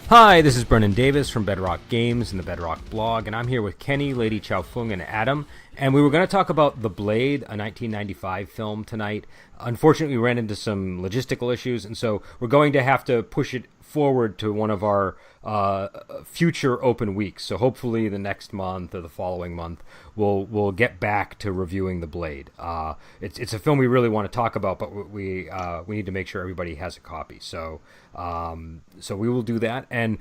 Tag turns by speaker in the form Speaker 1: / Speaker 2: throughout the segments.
Speaker 1: Hi, this is Brennan Davis from Bedrock Games and the Bedrock blog, and I'm here with Kenny, Lady Chow Fung, and Adam. And we were going to talk about The Blade, a 1995 film tonight. Unfortunately, we ran into some logistical issues, and so we're going to have to push it forward to one of our future open weeks. So hopefully the next month or the following month, we'll get back to reviewing The Blade. It's a film we really want to talk about, but we need to make sure everybody has a copy. So we will do that. And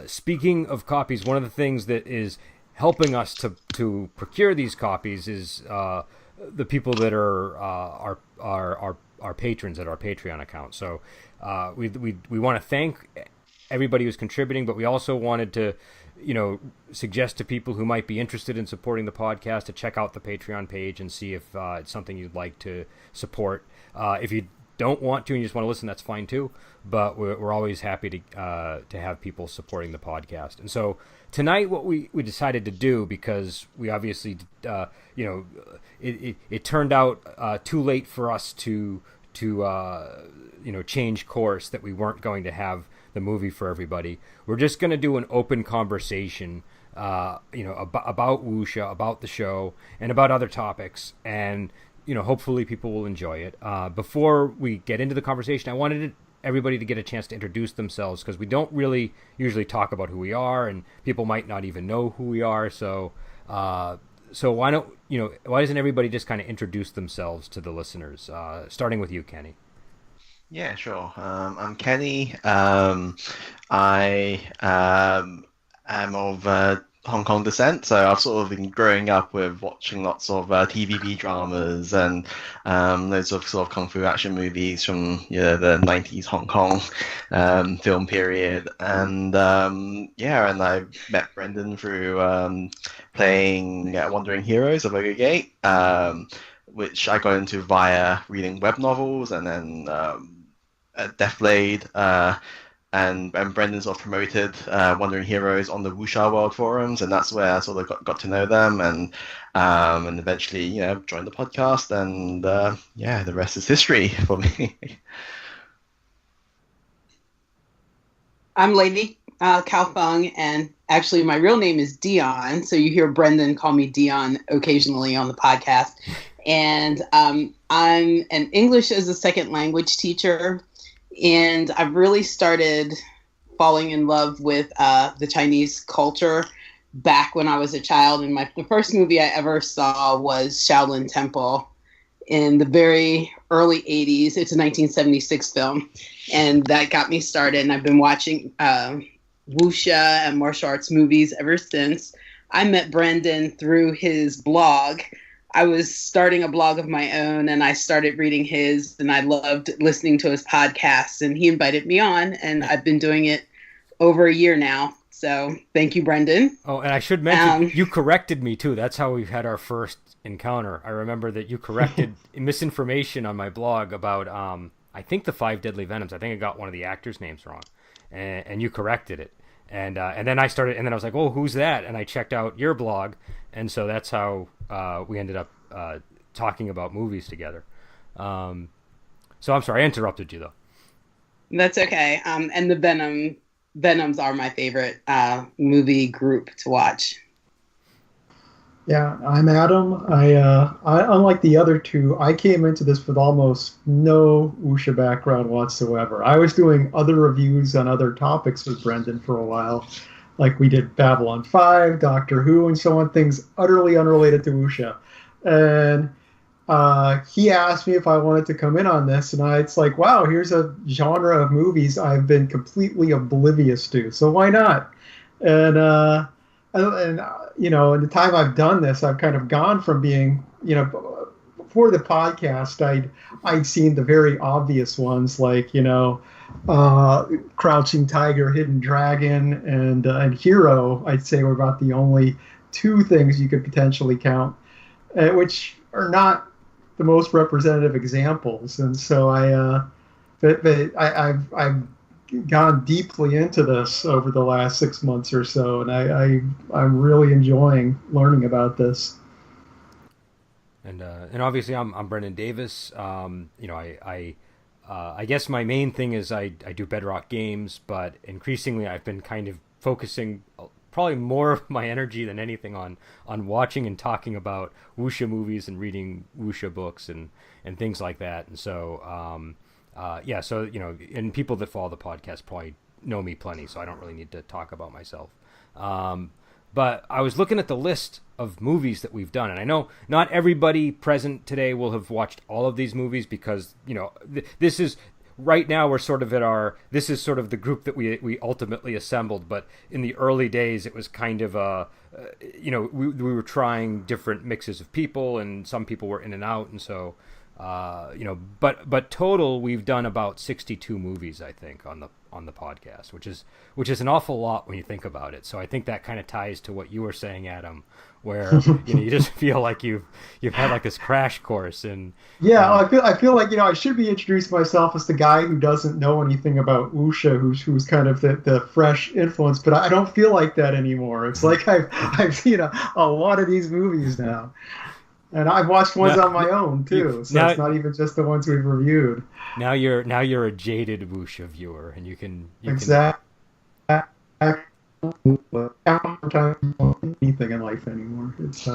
Speaker 1: speaking of copies, one of the things that is helping us to procure these copies is the people that are our patrons at our Patreon account. So we want to thank everybody who's contributing, but we also wanted to, suggest to people who might be interested in supporting the podcast to check out the Patreon page and see if it's something you'd like to support. If you don't want to and you just want to listen, that's fine too. But we're always happy to have people supporting the podcast. And so tonight, what we decided to do, because we obviously, it turned out too late for us to change course, that we weren't going to have the movie for everybody. We're just going to do an open conversation, about Wuxia, about the show, and about other topics. And hopefully people will enjoy it. Before we get into the conversation, I wanted everybody to get a chance to introduce themselves, because we don't really usually talk about who we are, and people might not even know who we are. So why doesn't everybody just kind of introduce themselves to the listeners? Starting with you, Kenny.
Speaker 2: Yeah, sure. I'm Kenny. I am of Hong Kong descent, so I've sort of been growing up with watching lots of TVB dramas and loads of sort of kung fu action movies from the 90s Hong Kong film period. And and I met Brendan through playing Wandering Heroes of Ogre Gate, which I got into via reading web novels, and then Deathblade, and Brendan sort of promoted Wandering Heroes on the Wuxia World forums, and that's where I sort of got to know them, and eventually joined the podcast, and the rest is history for me.
Speaker 3: I'm Lady Cao Fung, and actually my real name is Dion, so you hear Brendan call me Dion occasionally on the podcast. And I'm an English as a second language teacher, and I've really started falling in love with the Chinese culture back when I was a child. And the first movie I ever saw was Shaolin Temple in the very early 80s. It's a 1976 film, and that got me started. And I've been watching Wuxia and martial arts movies ever since. I met Brendan through his blog. I was starting a blog of my own, and I started reading his, and I loved listening to his podcast, and he invited me on, and I've been doing it over a year now. So thank you, Brendan.
Speaker 1: Oh, and I should mention, you corrected me too. That's how we had our first encounter. I remember that you corrected misinformation on my blog about, I think, the 5 Deadly Venoms. I think I got one of the actors' names wrong, and you corrected it. And then I started, and then I was like, "Oh, who's that?" And I checked out your blog, and so that's how we ended up talking about movies together. So I'm sorry, I interrupted you though.
Speaker 3: That's okay. And the Venoms are my favorite movie group to watch.
Speaker 4: Yeah, I'm Adam. I unlike the other two, I came into this with almost no Wuxia background whatsoever. I was doing other reviews on other topics with Brendan for a while, like we did Babylon 5, Doctor Who, and so on, things utterly unrelated to Wuxia. And he asked me if I wanted to come in on this, and it's like, wow, here's a genre of movies I've been completely oblivious to, so why not? And in the time I've done this, I've kind of gone from being, before the podcast, I'd seen the very obvious ones, like, Crouching Tiger, Hidden Dragon, and Hero. I'd say were about the only two things you could potentially count, which are not the most representative examples. And so I've gone deeply into this over the last 6 months or so, and I'm really enjoying learning about this.
Speaker 1: And obviously I'm Brendan Davis. I guess my main thing is I do Bedrock Games, but increasingly I've been kind of focusing probably more of my energy than anything on watching and talking about wuxia movies and reading wuxia books and things like that. And so yeah, so and people that follow the podcast probably know me plenty, so I don't really need to talk about myself. But I was looking at the list of movies that we've done, and I know not everybody present today will have watched all of these movies because, this is, right now we're sort of this is sort of the group that we ultimately assembled, but in the early days it was kind of we were trying different mixes of people, and some people were in and out, and so, but total we've done about 62 movies, I think, on the podcast, which is an awful lot when you think about it. So I think that kind of ties to what you were saying, Adam, where you just feel like you've had like this crash course. And
Speaker 4: I feel like I should be introducing myself as the guy who doesn't know anything about wuxia, who's kind of the fresh influence, but I don't feel like that anymore. It's like I've seen a lot of these movies now. And I've watched ones on my own too, so it's not even just the ones we've reviewed.
Speaker 1: Now you're a jaded wuxia viewer, and you can
Speaker 4: exactly. Anything in life anymore. It's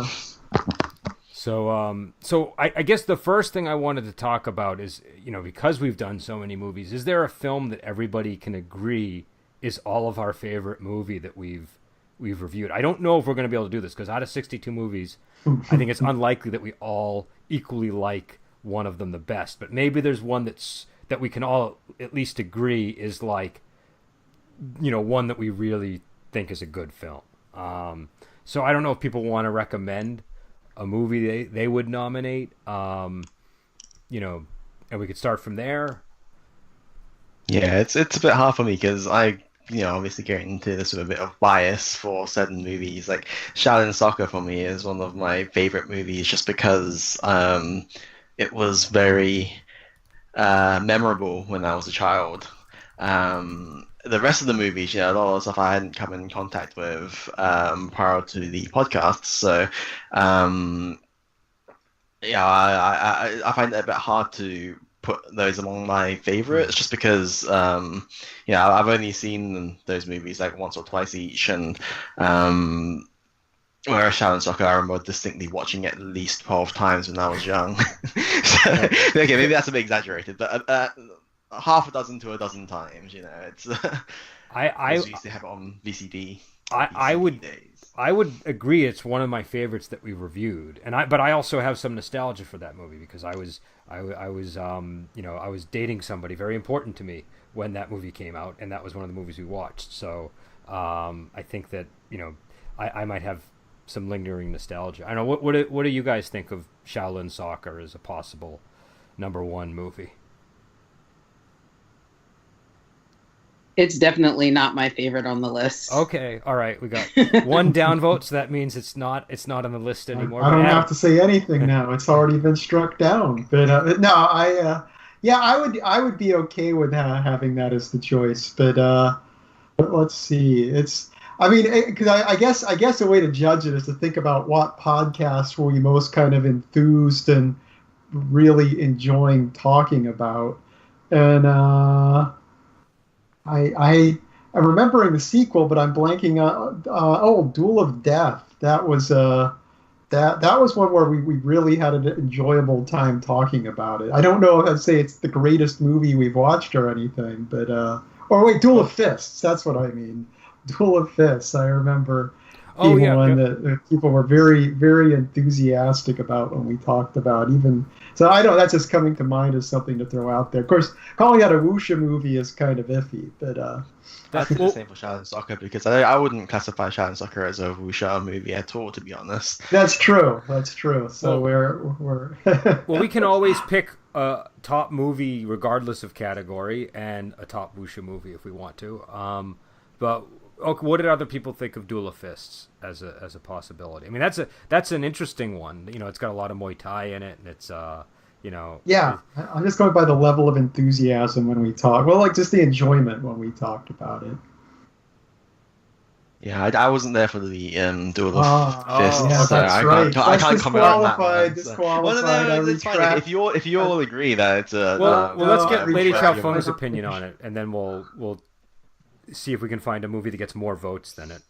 Speaker 1: So I guess the first thing I wanted to talk about is, because we've done so many movies, is there a film that everybody can agree is all of our favorite movie that we've reviewed? I don't know if we're going to be able to do this, because out of 62 movies, I think it's unlikely that we all equally like one of them the best. But maybe there's one that we can all at least agree is like, one that we really think is a good film. So I don't know if people want to recommend a movie they would nominate, and we could start from there.
Speaker 2: Yeah, it's a bit hard for me because I obviously getting into this with a bit of bias for certain movies. Like Shaolin Soccer for me is one of my favorite movies just because it was very memorable when I was a child. The rest of the movies, a lot of stuff I hadn't come in contact with prior to the podcast. So, I find it a bit hard to put those among my favorites just because, I've only seen those movies like once or twice each. And whereas Shaolin Soccer, I remember distinctly watching it at least 12 times when I was young. So, okay, maybe that's a bit exaggerated, but half a dozen to a dozen times, it's I used to have it on VCD.
Speaker 1: I would
Speaker 2: days.
Speaker 1: I would agree it's one of my favorites that we've reviewed, but I also have some nostalgia for that movie because I was dating somebody very important to me when that movie came out, and that was one of the movies we watched. So I think that I might have some lingering nostalgia. I don't know what do you guys think of Shaolin Soccer as a possible number one movie?
Speaker 3: It's definitely not my favorite on the list.
Speaker 1: Okay, all right, we got one downvote, so that means it's not on the list anymore.
Speaker 4: I don't have to say anything now; it's already been struck down. But no, I would be okay with having that as the choice. But let's see, because I guess a way to judge it is to think about what podcasts were you most kind of enthused and really enjoying talking about, and I'm remembering the sequel, but I'm blanking on. Duel of Death. That was that was one where we really had an enjoyable time talking about it. I don't know if I'd say it's the greatest movie we've watched or anything, but Duel of Fists. That's what I mean. Duel of Fists. I remember being one that people were very, very enthusiastic about when we talked about. So I know that's just coming to mind as something to throw out there. Of course, calling that a wuxia movie is kind of iffy, but
Speaker 2: I think the same for Shaolin Soccer because I wouldn't classify Shaolin Soccer as a wuxia movie at all, to be honest.
Speaker 4: That's true. So we're
Speaker 1: well, we can always pick a top movie regardless of category and a top wuxia movie if we want to. But what did other people think of Duel of Fists as a possibility? I mean, that's an interesting one. It's got a lot of Muay Thai in it, and it's
Speaker 4: Yeah, I'm just going by the level of enthusiasm when we talk. Well, like just the enjoyment when we talked about it.
Speaker 2: Yeah, I wasn't there for the Duel of
Speaker 4: Oh,
Speaker 2: Fists,
Speaker 4: yeah,
Speaker 2: so
Speaker 4: that's right.
Speaker 2: I
Speaker 4: That's
Speaker 2: can't comment on that one. Well,
Speaker 4: disqualified. I
Speaker 2: no, it's fine.
Speaker 4: retract.
Speaker 2: If you all agree that it's
Speaker 1: Well, let's
Speaker 4: No, I
Speaker 1: get Lady
Speaker 4: retract
Speaker 1: Chow
Speaker 4: my
Speaker 1: Fung's
Speaker 4: nomination.
Speaker 1: opinion on it, and then we'll see if we can find a movie that gets more votes than it.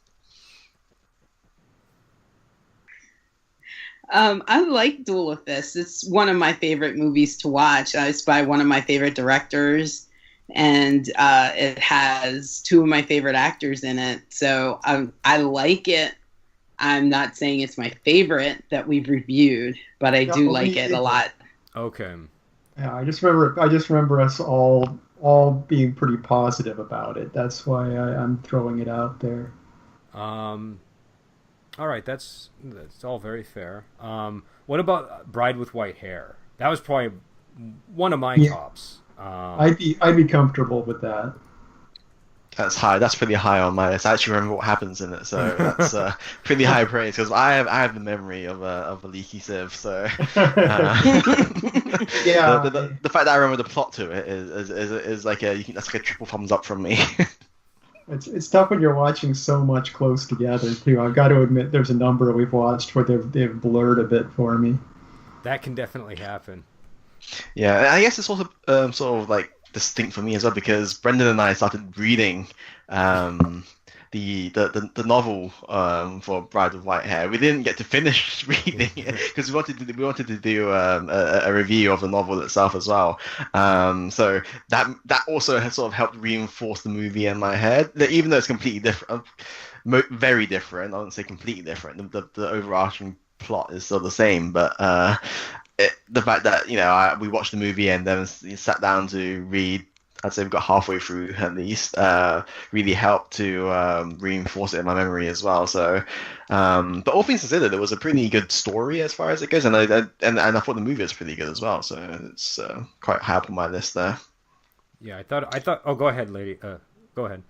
Speaker 3: I like Duel of Fists. It's one of my favorite movies to watch. It's by one of my favorite directors, and it has two of my favorite actors in it. So I like it. I'm not saying it's my favorite that we've reviewed, but I do
Speaker 4: No,
Speaker 3: like
Speaker 4: me
Speaker 3: it a
Speaker 4: either.
Speaker 3: lot.
Speaker 1: Okay.
Speaker 4: Yeah, I just remember us all being pretty positive about it. That's why I'm throwing it out there.
Speaker 1: Um, all right, that's all very fair. What about Bride with White Hair? That was probably one of my
Speaker 4: Yeah,
Speaker 1: tops.
Speaker 4: I'd be comfortable with that.
Speaker 2: That's high. That's pretty high on my list. I actually remember what happens in it, so that's pretty high praise because I have the memory of a leaky sieve. So
Speaker 4: Yeah,
Speaker 2: the fact that I remember the plot to it is like that's like a triple thumbs up from me.
Speaker 4: it's tough when you're watching so much close together too. I've got to admit, there's a number we've watched where they've blurred a bit for me.
Speaker 1: That can definitely happen.
Speaker 2: Yeah, and I guess it's also sort of like distinct for me as well because Brendan and I started reading the novel for Bride with White Hair. We didn't get to finish reading it because we wanted to do a review of the novel itself as well. So that also has sort of helped reinforce the movie in my head. That even though it's completely different, very different. I wouldn't say completely different. The overarching plot is still the same, but the fact that we watched the movie and then sat down to read, I'd say we got halfway through at least, really helped to reinforce it in my memory as well. So, but all things considered, it was a pretty good story as far as it goes, and I thought the movie was pretty good as well. So it's quite high up on my list there.
Speaker 1: Yeah, I thought. Oh, go ahead, lady. Go ahead.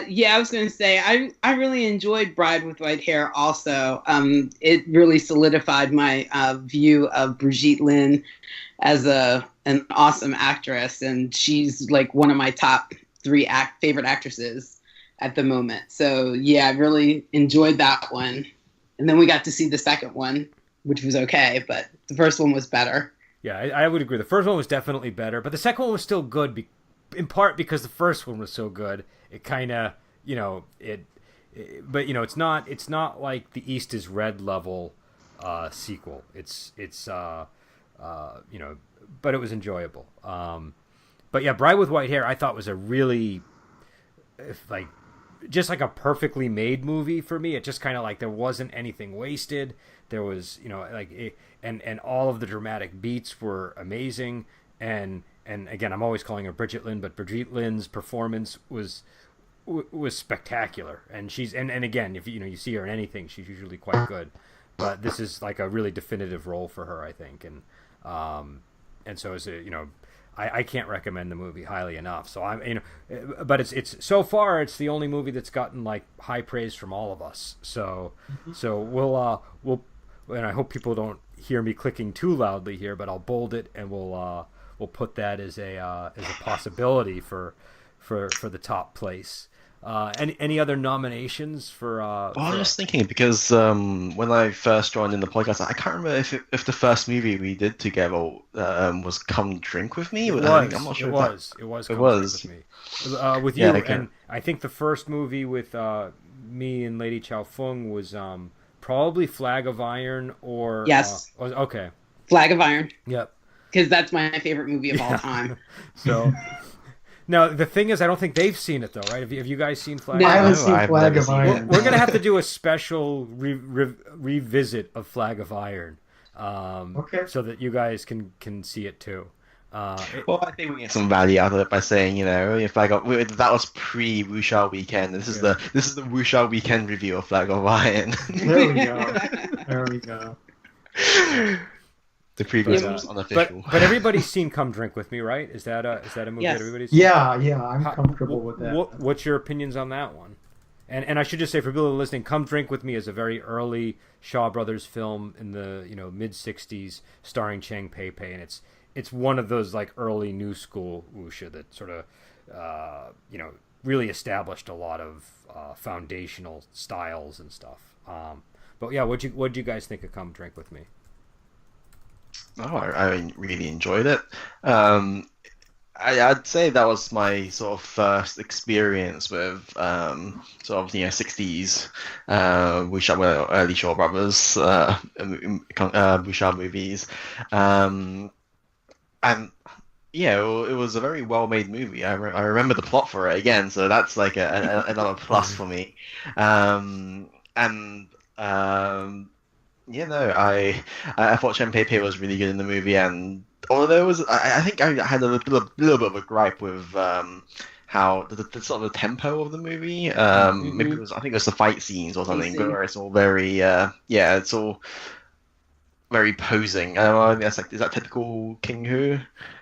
Speaker 3: Yeah, I was going to say I really enjoyed Bride with White Hair. Also, it really solidified my view of Brigitte Lin as an awesome actress, and she's like one of my top three favorite actresses at the moment. So yeah, I really enjoyed that one. And then we got to see the second one, which was okay, but the first one was better.
Speaker 1: Yeah, I would agree. The first one was definitely better, but the second one was still good, in part because the first one was so good. It kind of, but it's not like the East is Red level sequel. It's but it was enjoyable. But yeah, Bride with White Hair I thought was a really like just like a perfectly made movie for me. It just kind of like there wasn't anything wasted. There was and all of the dramatic beats were amazing. And again, I'm always calling her Brigitte Lin, but Brigitte Lin's performance was spectacular. And she's and again, if you see her in anything, she's usually quite good. But this is like a really definitive role for her, I think. And so it's I can't recommend the movie highly enough. So but it's so far it's the only movie that's gotten like high praise from all of us. So we'll and I hope people don't hear me clicking too loudly here, but I'll bold it and we'll put that as a possibility for the top place. Any other nominations for?
Speaker 2: Well, I was just thinking because when I first joined in the podcast, I can't remember if the first movie we did together was "Come Drink with Me."
Speaker 1: I'm not sure. It was. Come Drink with Me. With you,
Speaker 2: okay.
Speaker 1: And I think the first movie with me and Lady Chow Fung was probably Flag of Iron or
Speaker 3: Yes.
Speaker 1: Okay.
Speaker 3: Flag of Iron.
Speaker 1: Yep.
Speaker 3: Because that's my favorite movie of all time.
Speaker 1: So. Now the thing is, I don't think they've seen it though, right? Have you guys seen Flag?
Speaker 3: No.
Speaker 4: I haven't
Speaker 2: No,
Speaker 4: seen
Speaker 2: I've
Speaker 4: Flag
Speaker 2: never
Speaker 4: of
Speaker 2: seen
Speaker 4: Iron.
Speaker 2: it.
Speaker 1: We're gonna have to do a special revisit of Flag of Iron,
Speaker 4: Okay.
Speaker 1: so that you guys can see it too.
Speaker 2: Well, I think we get some value out of it by saying, if that was pre Wuxia Weekend. This is the Wuxia Weekend review of Flag of Iron.
Speaker 4: There we go. There we go.
Speaker 2: The previous one was unofficial.
Speaker 1: But everybody's seen Come Drink with Me, right? Is that a movie
Speaker 3: Yes.
Speaker 1: that everybody's seen?
Speaker 4: Yeah, I'm comfortable with that.
Speaker 1: What's your opinions on that one? And I should just say for people listening, Come Drink with Me is a very early Shaw Brothers film in the mid '60s, starring Cheng Pei Pei, and it's one of those like early new school wuxia that sort of really established a lot of foundational styles and stuff. But yeah, what'd you guys think of Come Drink with Me?
Speaker 2: Oh, I really enjoyed it. I'd say that was my sort of first experience with sort of 60s Wuxia, well, early Shaw Brothers Wuxia movies, and yeah, it was a very well made movie. I remember the plot for it again, so that's like another plus for me. And I thought Chen Pei Pei was really good in the movie, and although there was, I think I had a little bit of a gripe with how the sort of the tempo of the movie. Maybe it was, I think it was the fight scenes or something, where it's all very it's all very posing. I think that's like, is that typical King Hu?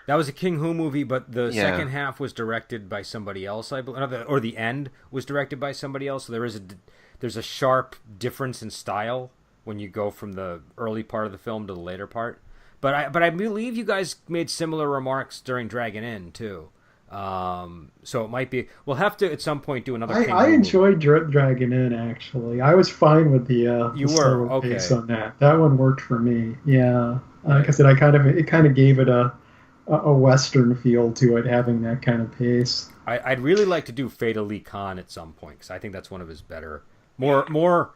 Speaker 1: That was a King Hu movie, but the second half was directed by somebody else, I believe, or the end was directed by somebody else. So there's a sharp difference in style when you go from the early part of the film to the later part. But I believe you guys made similar remarks during Dragon Inn too. So it might be, we'll have to at some point do another.
Speaker 4: I enjoyed Dragon Inn, actually. I was fine with the slower pace on that. That one worked for me. Yeah, like I said, it kind of gave it a Western feel to it, having that kind of pace.
Speaker 1: I'd really like to do Fate Ali Khan at some point, because I think that's one of his better, more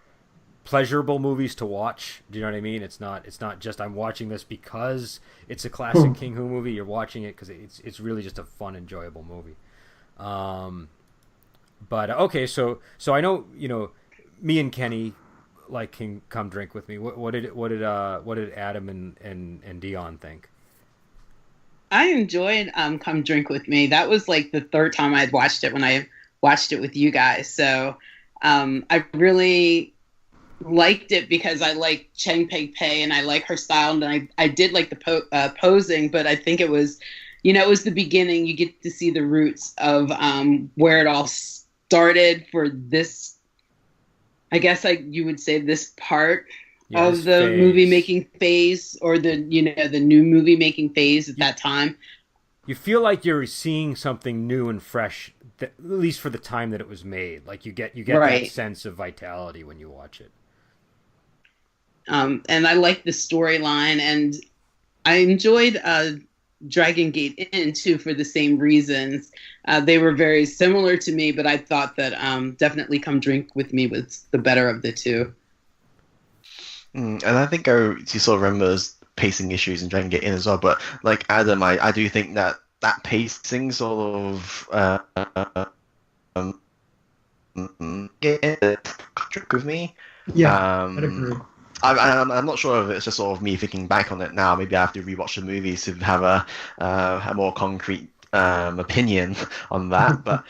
Speaker 1: pleasurable movies to watch. Do you know what I mean? It's not just I'm watching this because it's a classic King Hu movie. You're watching it because it's really just a fun, enjoyable movie. But okay, so I know, me and Kenny like King Come Drink with Me. What did Adam and Dion think?
Speaker 3: I enjoyed Come Drink with Me. That was like the third time I'd watched it when I watched it with you guys. So I really liked it because I like Chen Pei Pei and I like her style, and I did like the posing, but I think it was, it was the beginning. You get to see the roots of where it all started for this, I guess you would say this part of the movie making phase, or the new movie making phase at that time.
Speaker 1: You feel like you're seeing something new and fresh, at least for the time that it was made. Like you get
Speaker 3: right.
Speaker 1: That sense of vitality when you watch it.
Speaker 3: And I liked the storyline, and I enjoyed Dragon Gate Inn too for the same reasons. They were very similar to me, but I thought that definitely Come Drink with Me was the better of the two.
Speaker 2: And I think you sort of remember those pacing issues in Dragon Gate Inn as well. But like Adam, I do think that pacing sort of Drink with Me.
Speaker 4: Yeah, I'd agree.
Speaker 2: I'm not sure if it's just sort of me thinking back on it now. Maybe I have to rewatch the movies to have a more concrete opinion on that. But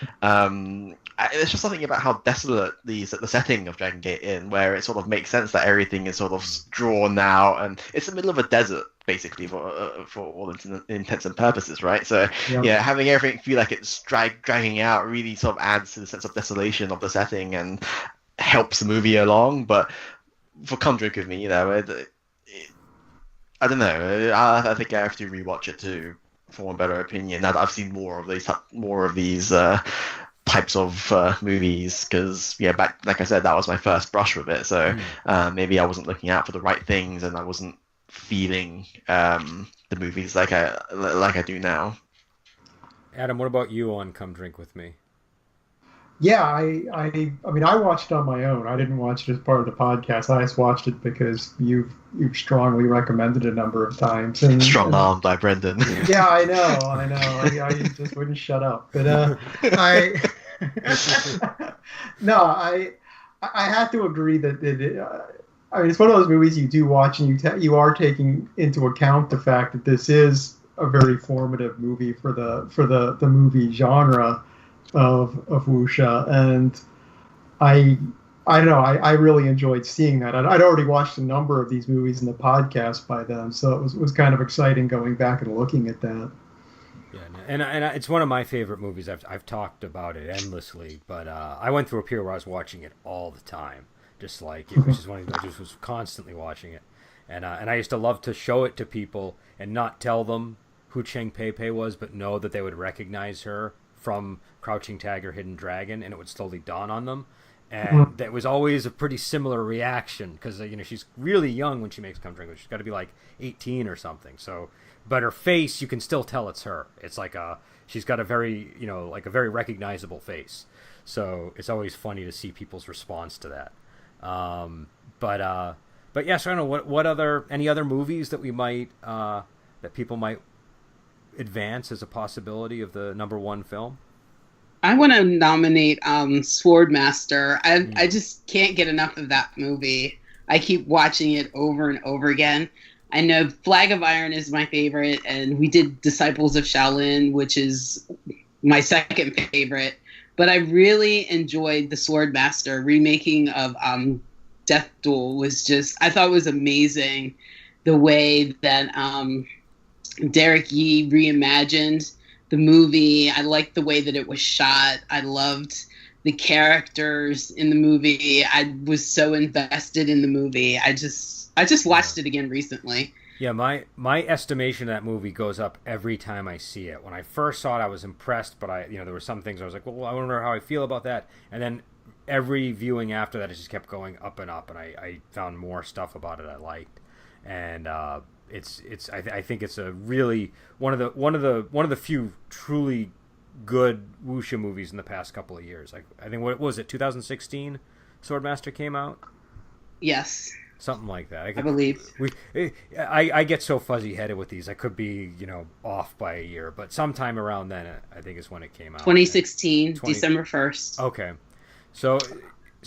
Speaker 2: there's just something about how desolate the setting of Dragon Gate Inn, where it sort of makes sense that everything is sort of drawn out, and it's the middle of a desert basically for all intents and purposes, right? So yeah, having everything feel like it's dragging out really sort of adds to the sense of desolation of the setting and helps the movie along. But for Come Drink with Me, I don't know. I think I have to rewatch it to form a better opinion now that I've seen more of these types of movies. Because back, like I said, that was my first brush with it. So maybe I wasn't looking out for the right things, and I wasn't feeling the movies like I do now.
Speaker 1: Adam, what about you on Come Drink with Me?
Speaker 4: Yeah, I mean, I watched it on my own. I didn't watch it as part of the podcast. I just watched it because you've strongly recommended it a number of times.
Speaker 2: Strong arm by Brendan.
Speaker 4: Yeah, I know. I just wouldn't shut up. But I have to agree that I mean, it's one of those movies you do watch, and you are taking into account the fact that this is a very formative movie for the movie genre of Wuxia, and I don't know, I really enjoyed seeing that. I'd already watched a number of these movies in the podcast by then, so it was kind of exciting going back and looking at that.
Speaker 1: Yeah, and it's one of my favorite movies. I've talked about it endlessly, but I went through a period where I was watching it all the time, just like it was just one of those, I just was constantly watching it, and I used to love to show it to people and not tell them who Chen Pei Pei was, but know that they would recognize her from Crouching Tiger, Hidden Dragon, and it would slowly dawn on them. And that was always a pretty similar reaction because she's really young when she makes Come Drink. She's got to be like 18 or something. So, but her face, you can still tell it's her. It's like she's got a very like a very recognizable face. So it's always funny to see people's response to that. But yes, I don't know what any other movies that we might that people might advance as a possibility of the number one film.
Speaker 3: I want to nominate Swordmaster. I just can't get enough of that movie. I keep watching it over and over again. I know Flag of Iron is my favorite, and we did Disciples of Shaolin, which is my second favorite. But I really enjoyed the Swordmaster remaking of Death Duel. I thought it was amazing the way that Derek Yee reimagined the movie. I liked the way that it was shot. I loved the characters in the movie. I was so invested in the movie. I just watched it again recently.
Speaker 1: Yeah, my estimation of that movie goes up every time I see it. When I first saw it, I was impressed, but there were some things I was like, well, I wonder how I feel about that. And then every viewing after that, it just kept going up and up, and I found more stuff about it I liked. And I think it's a really one of the few truly good wuxia movies in the past couple of years. I think, what was it, 2016 Swordmaster came out?
Speaker 3: Yes.
Speaker 1: Something like that.
Speaker 3: I believe.
Speaker 1: I get so fuzzy headed with these. I could be, off by a year, but sometime around then, I think is when it came out.
Speaker 3: 2016, December 1st.
Speaker 1: Okay. So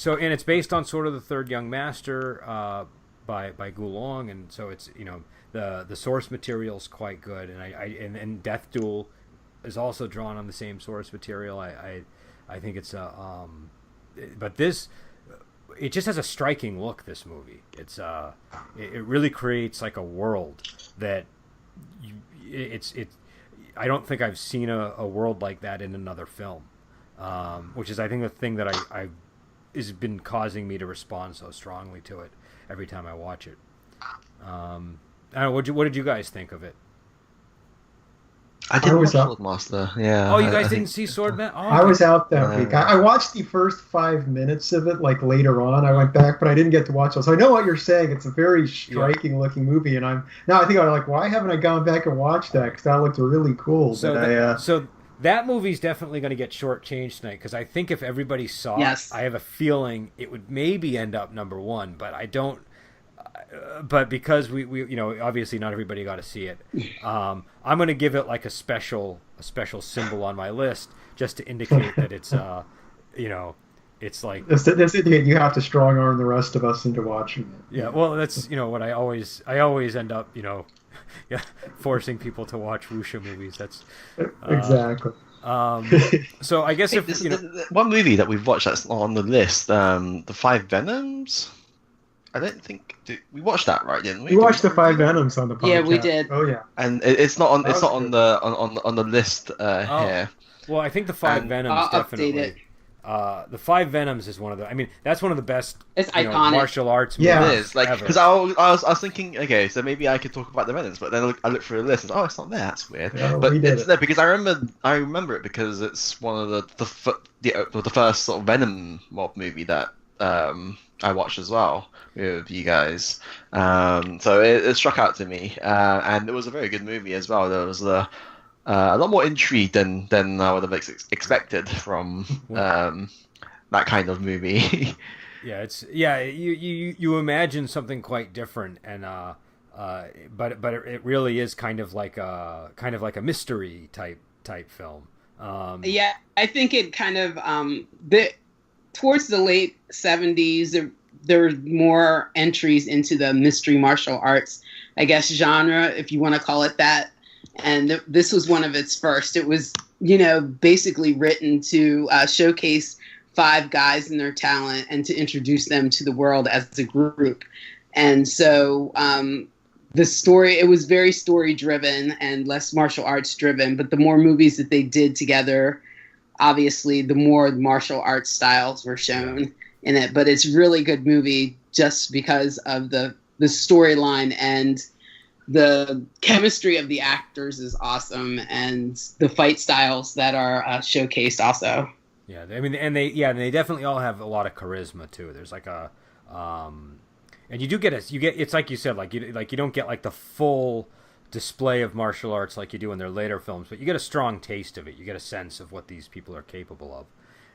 Speaker 1: and it's based on sort of the Third Young Master by Gulong, and so it's the source material's quite good, and Death Duel is also drawn on the same source material. I think it's but this. It just has a striking look. This movie, it really creates like a world that I don't think I've seen a world like that in another film, which is I think the thing that I has been causing me to respond so strongly to it every time I watch it. I don't know, what did you guys think of it?
Speaker 2: I didn't watch Swordmaster. Yeah.
Speaker 1: Oh, you guys didn't see Swordmaster? Oh,
Speaker 4: I was out that week. I watched the first 5 minutes of it, like later on. I went back, but I didn't get to watch it. So I know what you're saying. It's a very striking looking movie, and I think I'm like, why haven't I gone back and watched that? Because that looked really cool.
Speaker 1: So that movie's definitely going to get shortchanged tonight, because I think if everybody saw it, I have a feeling it would maybe end up number one, but I don't. But because we obviously not everybody got to see it, I'm going to give it like a special symbol on my list just to indicate that it's it's like
Speaker 4: this you have to strong arm the rest of us into watching it.
Speaker 1: Yeah, well, that's what I always end up forcing people to watch wuxia movies. That's
Speaker 4: exactly.
Speaker 1: So I guess
Speaker 2: one movie that we've watched that's on the list, the Five Venoms. I don't think we watched that, right? Didn't we?
Speaker 4: We watched the Five Venoms on the podcast.
Speaker 3: Yeah, we did.
Speaker 4: Oh yeah,
Speaker 2: and it's not on the list here.
Speaker 1: Well, I think the Five Venoms definitely. The Five Venoms is one of the. I mean, that's one of the best.
Speaker 3: It's iconic
Speaker 1: martial arts movies.
Speaker 2: Yeah, it is. Like, because I was thinking, okay, so maybe I could talk about the Venoms, but then I looked through the list and it's not there. That's weird.
Speaker 4: Yeah,
Speaker 2: but it's there because I remember it because it's one of the first sort of Venom mob movie that I watched as well with you guys. So it struck out to me, and it was a very good movie as well. There was a lot more intrigue than I would have expected from that kind of movie. You imagine something quite different, and but it really is kind of like a mystery type film.
Speaker 3: I think it kind of towards the late 70s, there were more entries into the mystery martial arts, I guess, genre, if you want to call it that. And this was one of its first. It was, basically written to showcase five guys and their talent and to introduce them to the world as a group. And so the story, it was very story driven and less martial arts driven. But the more movies that they did together, obviously, the more martial arts styles were shown in it. But it's a really good movie just because of the storyline and the chemistry of the actors is awesome, and the fight styles that are showcased also.
Speaker 1: Yeah, I mean, and they definitely all have a lot of charisma too. There's like a, and you get it's like you said, like you don't get like the full display of martial arts like you do in their later films, but you get a strong taste of it. You get a sense of what these people are capable of,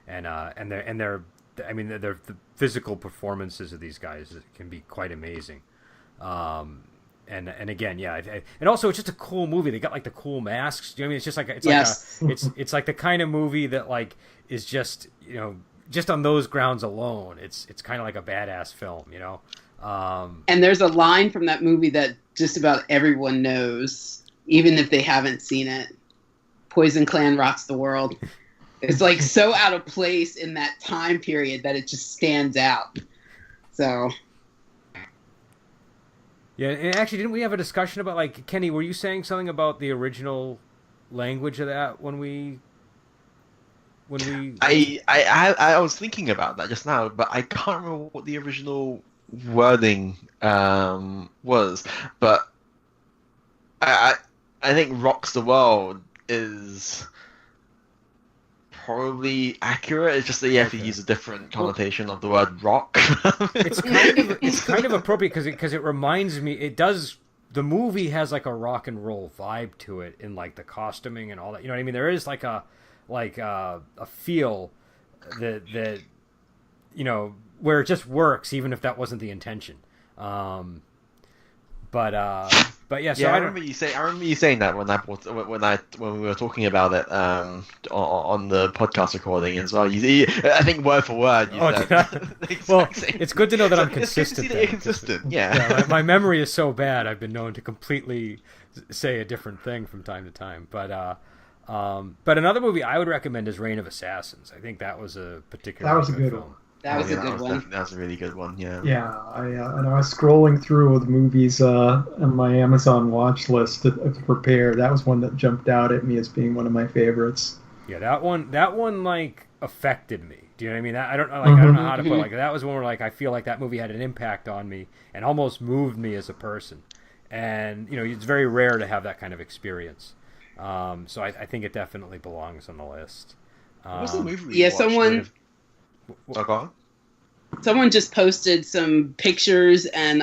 Speaker 1: and they're the physical performances of these guys can be quite amazing. And again, and also it's just a cool movie. They got like the cool masks. You know what I mean? It's just like it's like the kind of movie that like is just, you know, just on those grounds alone, it's kind of like a badass film, you know.
Speaker 3: And there's a line from that movie that just about everyone knows, even if they haven't seen it. Poison Clan rocks the world. It's like so out of place in that time period that it just stands out. So.
Speaker 1: Yeah, and actually, didn't we have a discussion about, like, Kenny, were you saying something about the original language of that when we
Speaker 2: I was thinking about that just now, but I can't remember what the original wording was. But I think "rocks the world" is probably accurate. It's just that you have to use a different connotation of the word "rock."
Speaker 1: it's kind of appropriate because it reminds me. It does. The movie has like a rock and roll vibe to it in like the costuming and all that. You know what I mean? There is like a feel that you know, where it just works even if that wasn't the intention. But yeah. So
Speaker 2: yeah, I remember you saying that when we were talking about it on the podcast recording as well. I think word for word. You said.
Speaker 1: Well, it's good to know that I'm consistent.
Speaker 2: You're consistent. Yeah.
Speaker 1: My memory is so bad. I've been known to completely say a different thing from time to time. But another movie I would recommend is Reign of Assassins. I think that was a particularly good film.
Speaker 4: One.
Speaker 3: That was a good one.
Speaker 2: That was a really good one, yeah.
Speaker 4: Yeah, and I was scrolling through the movies on my Amazon watch list to prepare. That was one that jumped out at me as being one of my favorites.
Speaker 1: Yeah, that one like affected me. Do you know what I mean? I don't know how to put it. Like, that was one where like I feel like that movie had an impact on me and almost moved me as a person. And you know, it's very rare to have that kind of experience. So I think it definitely belongs on the list.
Speaker 2: What's the movie?
Speaker 3: Yeah, someone just posted some pictures and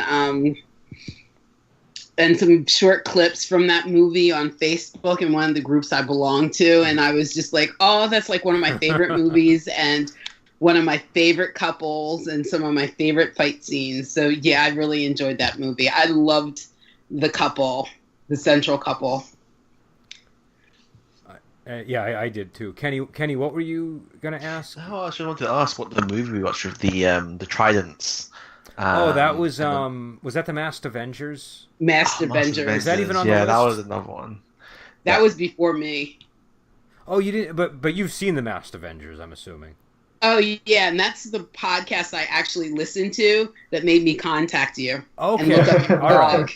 Speaker 3: some short clips from that movie on Facebook in one of the groups I belong to, and I was just like, oh, that's like one of my favorite movies and one of my favorite couples and some of my favorite fight scenes. So yeah, I really enjoyed that movie. I loved the couple, the central couple.
Speaker 1: Yeah, I did too. Kenny, what were you gonna ask?
Speaker 2: Oh, I just wanted to ask what the movie we watched with the Tridents.
Speaker 1: That was that the Masked Avengers?
Speaker 3: Masked Avengers.
Speaker 1: Is that even on the list?
Speaker 2: Yeah, that was another one.
Speaker 3: That was before me.
Speaker 1: Oh, you didn't, but you've seen the Masked Avengers, I'm assuming.
Speaker 3: Oh yeah, and that's the podcast I actually listened to that made me contact you.
Speaker 1: Okay,
Speaker 3: and look up your blog.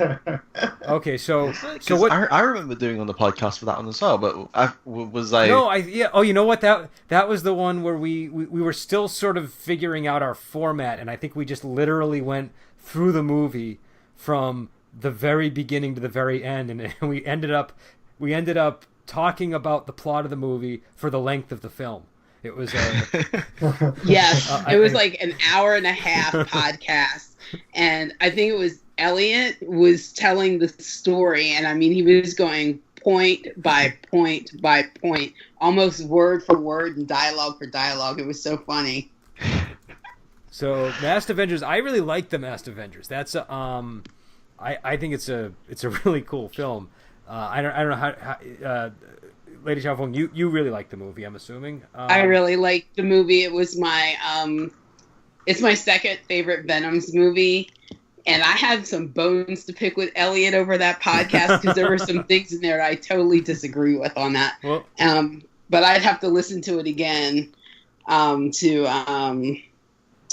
Speaker 1: Okay, so what
Speaker 2: I remember doing on the podcast for that one as well, but
Speaker 1: Oh, you know what, that was the one where we were still sort of figuring out our format, and I think we just literally went through the movie from the very beginning to the very end, and we ended up talking about the plot of the movie for the length of the film. It was
Speaker 3: yes, it was like an hour and a half podcast, and I think it was Elliot was telling the story, and I mean he was going point by point by point, almost word for word and dialogue for dialogue. It was so funny.
Speaker 1: So Masked Avengers, I really like the Masked Avengers. That's I think it's a really cool film. I don't know how Lady Xiaofeng, you really like the movie, I'm assuming.
Speaker 3: I really liked the movie. It was my it's my second favorite Venoms movie, and I had some bones to pick with Elliot over that podcast because there were some things in there I totally disagree with on that.
Speaker 1: Well,
Speaker 3: but I'd have to listen to it again to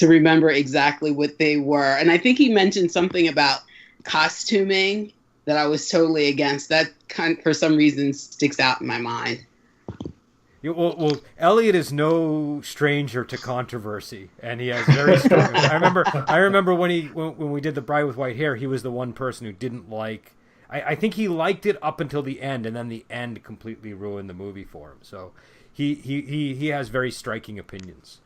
Speaker 3: remember exactly what they were. And I think he mentioned something about costuming that I was totally against. That for some reason sticks out in my mind.
Speaker 1: Well, Elliot is no stranger to controversy, and he has very strong. I remember when we did The Bride with White Hair, he was the one person who didn't like I think he liked it up until the end, and then the end completely ruined the movie for him. So he has very striking opinions.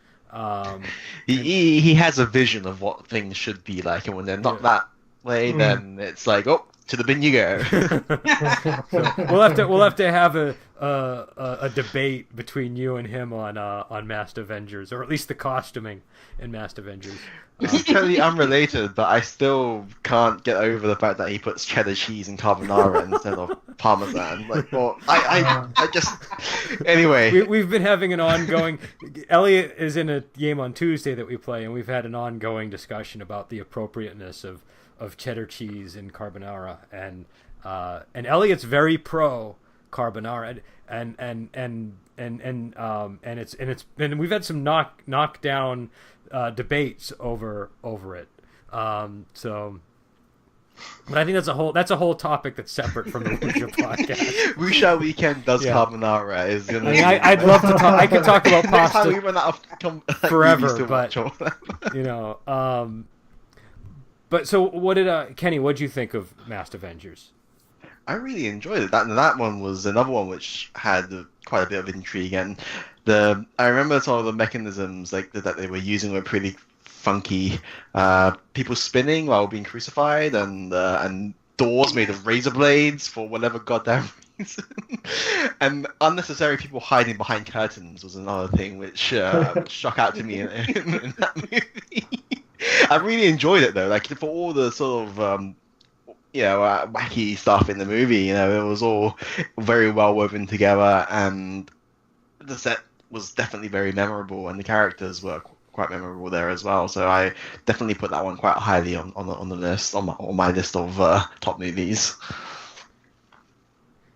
Speaker 2: He has a vision of what things should be like, and when they're not that way, then it's like, oh, to the bin you go.
Speaker 1: So we'll have to have a debate between you and him on Masked Avengers, or at least the costuming in Masked Avengers.
Speaker 2: This is totally unrelated, but I still can't get over the fact that he puts cheddar cheese in carbonara instead of parmesan. Like, well, I just anyway.
Speaker 1: We've been having an ongoing. Elliot is in a game on Tuesday that we play, and we've had an ongoing discussion about the appropriateness of cheddar cheese in carbonara, and Elliot's very pro carbonara, and we've had some knockdown debates over it. So, but I think that's a whole topic that's separate from the Wuxia podcast.
Speaker 2: Wuxia Weekend does carbonara is gonna.
Speaker 1: I'd love to talk. I could talk about pasta
Speaker 2: we run out of
Speaker 1: forever, but you know. But so, what did Kenny? What did you think of Masked Avengers?
Speaker 2: I really enjoyed it. That one was another one which had quite a bit of intrigue, and I remember some of the mechanisms that they were using were pretty funky. People spinning while being crucified, and doors made of razor blades for whatever goddamn reason, and unnecessary people hiding behind curtains was another thing which struck out to me in that movie. I really enjoyed it though, like for all the sort of wacky stuff in the movie. It was all very well woven together, and the set was definitely very memorable, and the characters were quite memorable there as well. So I definitely put that one quite highly on the list, on my list of top movies.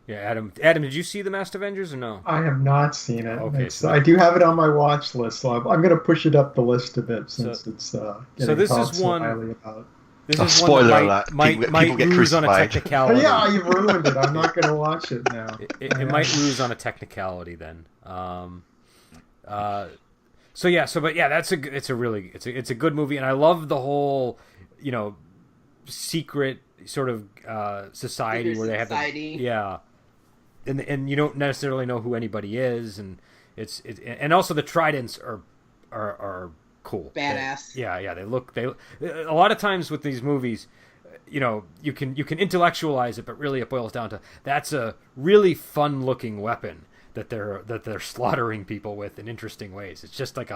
Speaker 1: Yeah, Adam, did you see the Masked Avengers or no?
Speaker 4: I have not seen it.
Speaker 1: Okay,
Speaker 4: I do have it on my watch list, so I'm going to push it up the list a bit since it's getting
Speaker 1: this
Speaker 4: talked
Speaker 1: is
Speaker 4: so
Speaker 1: one.
Speaker 4: highly about.
Speaker 1: This is
Speaker 2: spoiler
Speaker 1: one
Speaker 2: alert.
Speaker 1: that might
Speaker 2: People
Speaker 1: lose on a
Speaker 2: crucified.
Speaker 1: technicality.
Speaker 4: Yeah, you've ruined it. I'm not going to watch it now.
Speaker 1: It might lose on a technicality then. It's a good movie, and I love the whole, secret sort of society where they have and you don't necessarily know who anybody is, and and also the tridents are cool,
Speaker 3: badass.
Speaker 1: They a lot of times with these movies, you can intellectualize it, but really it boils down to that's a really fun looking weapon that they're slaughtering people with in interesting ways. It's just like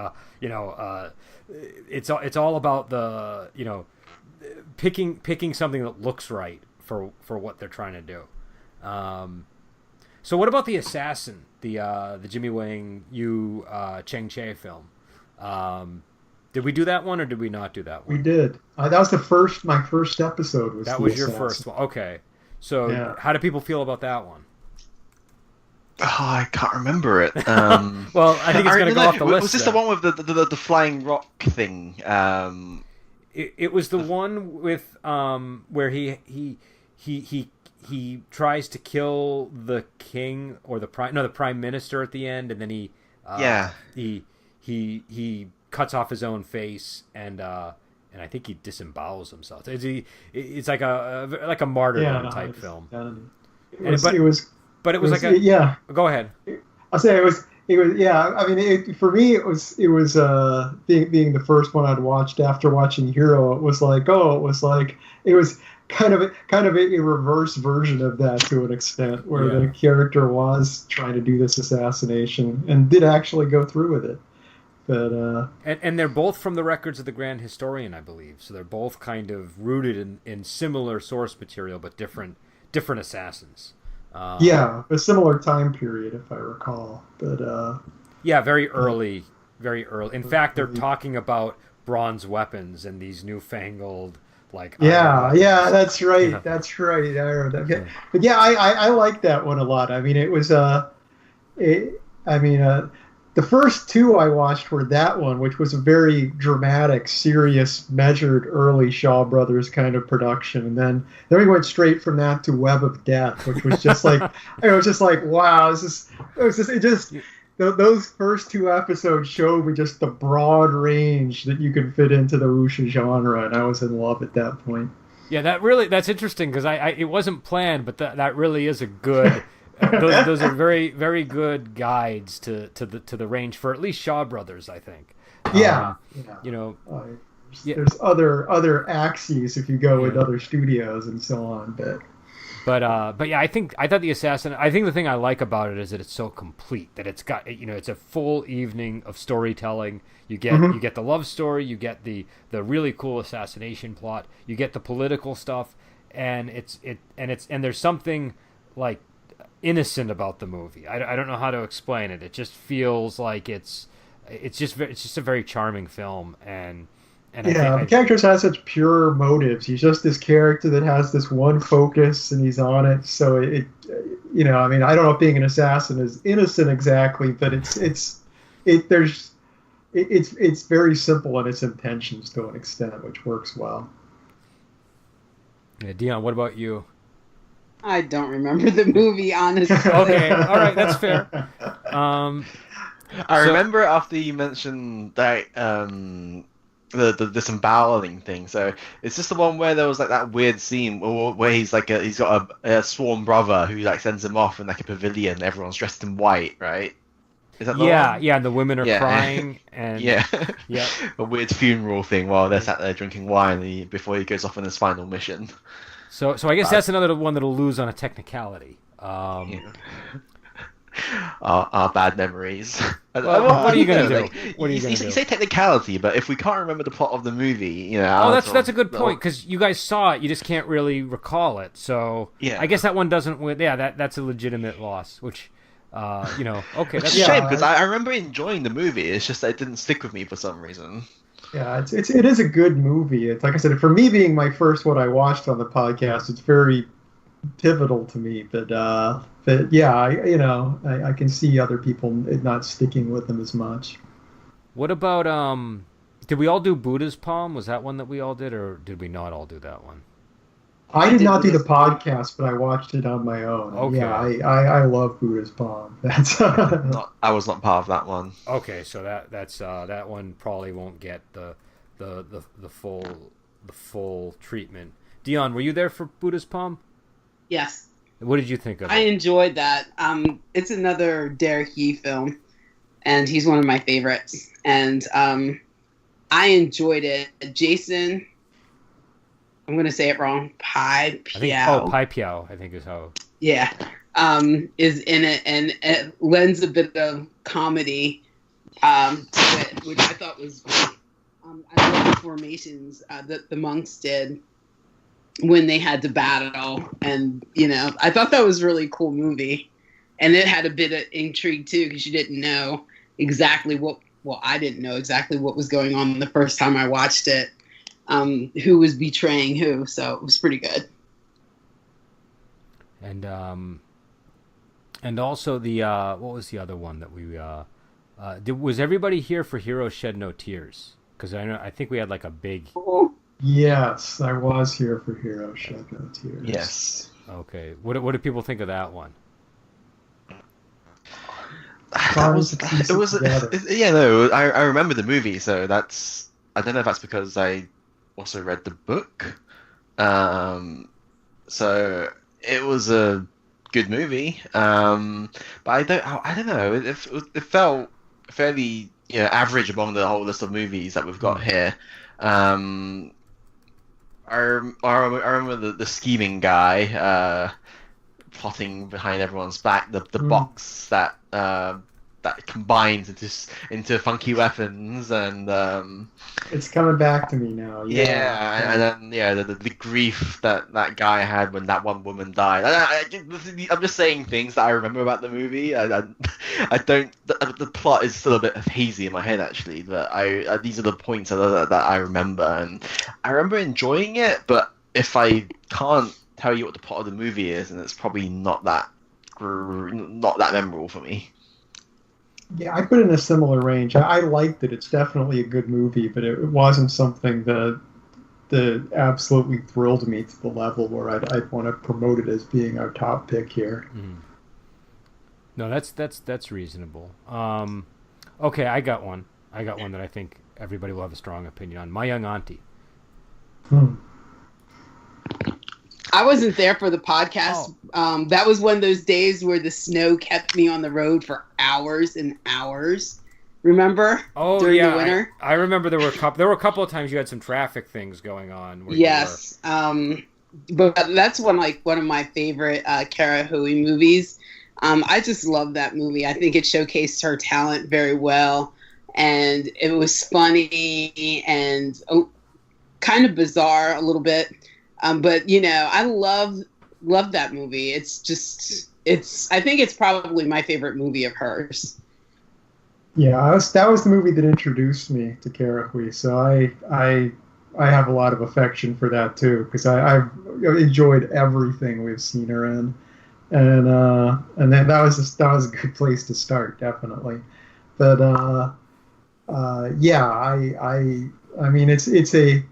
Speaker 1: it's all about the picking something that looks right for what they're trying to do. So what about The Assassin, the Jimmy Wang Yu Cheng Che film? Did we do that one or did we not do that one?
Speaker 4: We did. That was my first episode.
Speaker 1: That was your first one. Okay. So how do people feel about that one?
Speaker 2: Oh, I can't remember it.
Speaker 1: Well, I think it's going to go off the list.
Speaker 2: Was this the one with the flying rock thing?
Speaker 1: It was the one with where he tries to kill the king or the prime minister at the end, and then he cuts off his own face, and I think he disembowels himself. It's like a martyrdom type film. But it was like a Go ahead.
Speaker 4: I'll say it was I mean, for me it was being the first one I'd watched after watching Hero. It was kind of a reverse version of that to an extent, where the character was trying to do this assassination and did actually go through with it. But
Speaker 1: and they're both from the records of the Grand Historian, I believe. So they're both kind of rooted in similar source material, but different assassins.
Speaker 4: A similar time period, if I recall. But
Speaker 1: very early. In fact, they're talking about bronze weapons and these newfangled
Speaker 4: that's right. Yeah. That's right. I heard that. Yeah. But I like that one a lot. I mean, it was the first two I watched were that one, which was a very dramatic, serious, measured early Shaw Brothers kind of production, and then we went straight from that to Web of Death, which was just like wow, those first two episodes showed me just the broad range that you could fit into the wuxia genre, and I was in love at that point.
Speaker 1: Yeah, that's interesting because it wasn't planned, but that really is a good. Those are very very good guides to the range for at least Shaw Brothers, I think.
Speaker 4: Yeah,
Speaker 1: You know, yeah,
Speaker 4: there's other axes if you go with
Speaker 1: Yeah.
Speaker 4: other studios and so on,
Speaker 1: but yeah, I thought the Assassin. I think the thing I like about it is that it's so complete. That it's got it's a full evening of storytelling. You get the love story. You get the really cool assassination plot. You get the political stuff, and there's something like innocent about the movie. I don't know how to explain it. It just feels like it's just a very charming film, and
Speaker 4: yeah, the character has such pure motives. He's just this character that has this one focus, and he's on it. So I mean, I don't know if being an assassin is innocent exactly, but it's very simple in its intentions to an extent, which works well.
Speaker 1: Yeah, Dion, what about you?
Speaker 3: I don't remember the movie, honestly.
Speaker 1: Okay, all right, that's fair.
Speaker 2: I remember after you mentioned that the disemboweling thing. So it's just the one where there was like that weird scene where he's like he's got a sworn brother who like sends him off in like a pavilion. Everyone's dressed in white, right? Is that the one?
Speaker 1: Yeah, and the women are crying and
Speaker 2: yeah,
Speaker 1: yeah.
Speaker 2: a weird funeral thing while they're sat there drinking wine before he goes off on his final mission.
Speaker 1: So I guess that's another one that'll lose on a technicality.
Speaker 2: Our bad memories.
Speaker 1: Well, what are you gonna do? What are you gonna do?
Speaker 2: You say technicality, but if we can't remember the plot of the movie,
Speaker 1: Oh, that's a good point because you guys saw it, you just can't really recall it. So
Speaker 2: yeah.
Speaker 1: I guess that one doesn't win. Yeah, that's a legitimate loss. Which, okay, that's
Speaker 2: a shame because I remember enjoying the movie. It's just that it didn't stick with me for some reason.
Speaker 4: Yeah, it is a good movie. It's like I said, for me being my first one I watched on the podcast, it's very pivotal to me. But yeah, I can see other people not sticking with them as much.
Speaker 1: What about did we all do Buddha's Palm? Was that one that we all did, or did we not all do that one?
Speaker 4: I did not do the podcast, but I watched it on my own.
Speaker 1: Okay.
Speaker 4: Yeah, I love Buddha's Palm. That's
Speaker 2: I was not part of that one.
Speaker 1: Okay, so that's that one probably won't get the full treatment. Dion, were you there for Buddha's Palm?
Speaker 3: Yes.
Speaker 1: What did you think of it?
Speaker 3: I enjoyed that. It's another Derek Yee film, and he's one of my favorites. And I enjoyed it. Jason, I'm going to say it wrong, Pai Piao.
Speaker 1: Pai Piao, I think is how.
Speaker 3: Yeah, is in it, and it lends a bit of comedy to it, which I thought was great. I love the formations that the monks did when they had to battle, and I thought that was a really cool movie, and it had a bit of intrigue too because you didn't know exactly what. Well, I didn't know exactly what was going on the first time I watched it. Who was betraying who? So it was pretty good.
Speaker 1: And also the what was the other one that we was everybody here for Heroes Shed No Tears? Because I think we had like a big.
Speaker 4: Yes, I was here for Heroes Shed No Tears.
Speaker 2: Yes.
Speaker 1: Okay. What do people think of that one?
Speaker 2: I remember the movie, so that's. I don't know if that's because I also read the book. So it was a good movie. But I don't know. It felt fairly average among the whole list of movies that we've got here. I remember the scheming guy plotting behind everyone's back. The box that combines into funky weapons, and
Speaker 4: it's coming back to me now.
Speaker 2: And then the grief that guy had when that one woman died. I'm just saying things that I remember about the movie. I don't. The plot is still a bit hazy in my head actually, but these are the points that I remember, and I remember enjoying it. But if I can't tell you what the plot of the movie is, and it's probably not that memorable for me.
Speaker 4: Yeah, I put it in a similar range. I liked it. It's definitely a good movie, but it wasn't something that absolutely thrilled me to the level where I'd want to promote it as being our top pick here.
Speaker 1: Mm. No, that's reasonable. Okay, I got one that I think everybody will have a strong opinion on. My Young Auntie.
Speaker 3: I wasn't there for the podcast. That was one of those days where the snow kept me on the road for hours and hours. Remember?
Speaker 1: Oh,
Speaker 3: during
Speaker 1: yeah,
Speaker 3: the winter.
Speaker 1: I remember there were a couple of times you had some traffic things going on.
Speaker 3: Yes, but that's one of my favorite Kara Hui movies. I just love that movie. I think it showcased her talent very well, and it was funny and kind of bizarre a little bit. But I love that movie. I think it's probably my favorite movie of hers.
Speaker 4: Yeah, that was the movie that introduced me to Kara Hui, so I have a lot of affection for that too, because I've enjoyed everything we've seen her in, and then that was a good place to start, definitely. But yeah, I mean it's a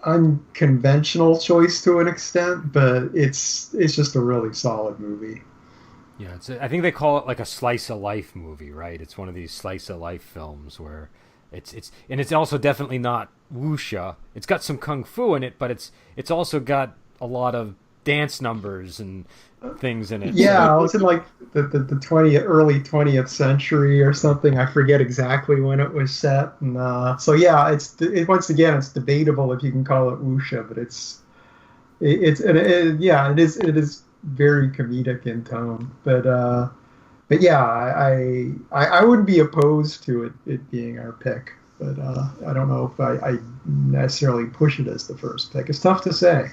Speaker 4: unconventional choice to an extent, but it's just a really solid movie.
Speaker 1: Yeah, I think they call it like a slice of life movie, right? It's one of these slice of life films where it's also definitely not wuxia. It's got some kung fu in it, but it's also got a lot of dance numbers and things in it.
Speaker 4: Yeah, so. It was in like the early 20th century or something. I forget exactly when it was set, and so yeah, once again it's debatable if you can call it wuxia, but it is very comedic in tone, but yeah, I wouldn't be opposed to it being our pick, but I don't know if I necessarily push it as the first pick. It's tough to say.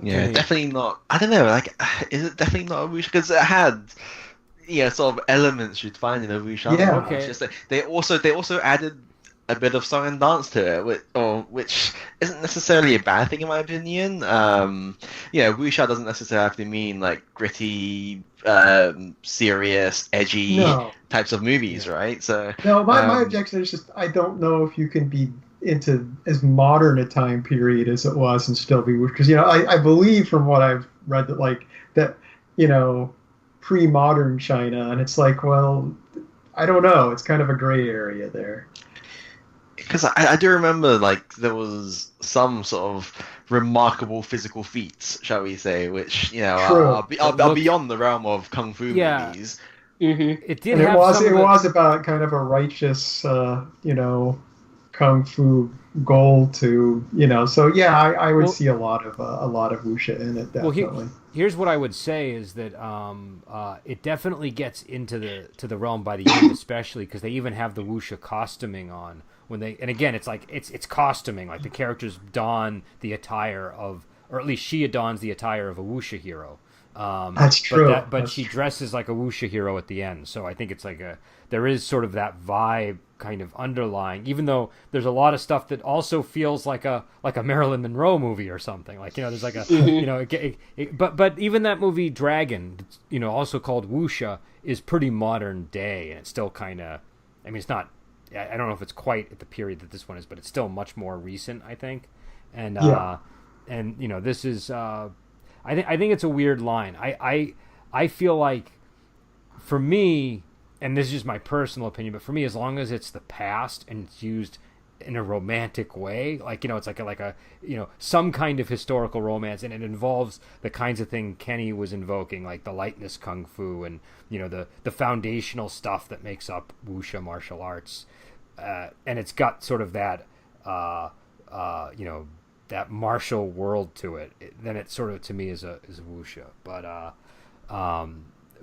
Speaker 2: Yeah, definitely not. I don't know. Like, is it definitely not a wuxia? Because it had, sort of elements you'd find in a wuxia.
Speaker 4: Yeah.
Speaker 2: Okay. It's just that they also added a bit of song and dance to it, which isn't necessarily a bad thing in my opinion. Wuxia doesn't necessarily have to mean like gritty, serious, edgy types of movies, right? So
Speaker 4: no, my objection is just I don't know if you can be into as modern a time period as it was and still be wuxia, because I believe from what I've read that pre-modern China, and it's like, well, I don't know, it's kind of a gray area there.
Speaker 2: Because I do remember, like, there was some sort of remarkable physical feats, shall we say, which, are beyond the realm of kung fu movies.
Speaker 3: Mm-hmm.
Speaker 4: It was about kind of a righteous, kung fu goal to, so yeah, I would see a lot of wuxia in it, definitely.
Speaker 1: Well, here's what I would say is that it definitely gets into the realm by the end, especially because they even have the wuxia costuming on. And again, it's like it's costuming, like the characters don the attire of, or at least she dons the attire of a wuxia hero.
Speaker 4: That's true.
Speaker 1: But she dresses like a wuxia hero at the end, so I think it's like there is sort of that vibe kind of underlying, even though there's a lot of stuff that also feels like a Marilyn Monroe movie or something. Like there's like a but even that movie Dragon, also called Wuxia, is pretty modern day, and it's still kind of, I mean, it's not. I don't know if it's quite at the period that this one is, but it's still much more recent, I think. And this is I think it's a weird line. I feel like, for me, and this is just my personal opinion, but for me, as long as it's the past and it's used in a romantic way, like it's like a some kind of historical romance, and it involves the kinds of thing Kenny was invoking, like the lightness kung fu and the foundational stuff that makes up wuxia martial arts, and it's got sort of that that martial world to it, then it sort of, to me, is a wuxia.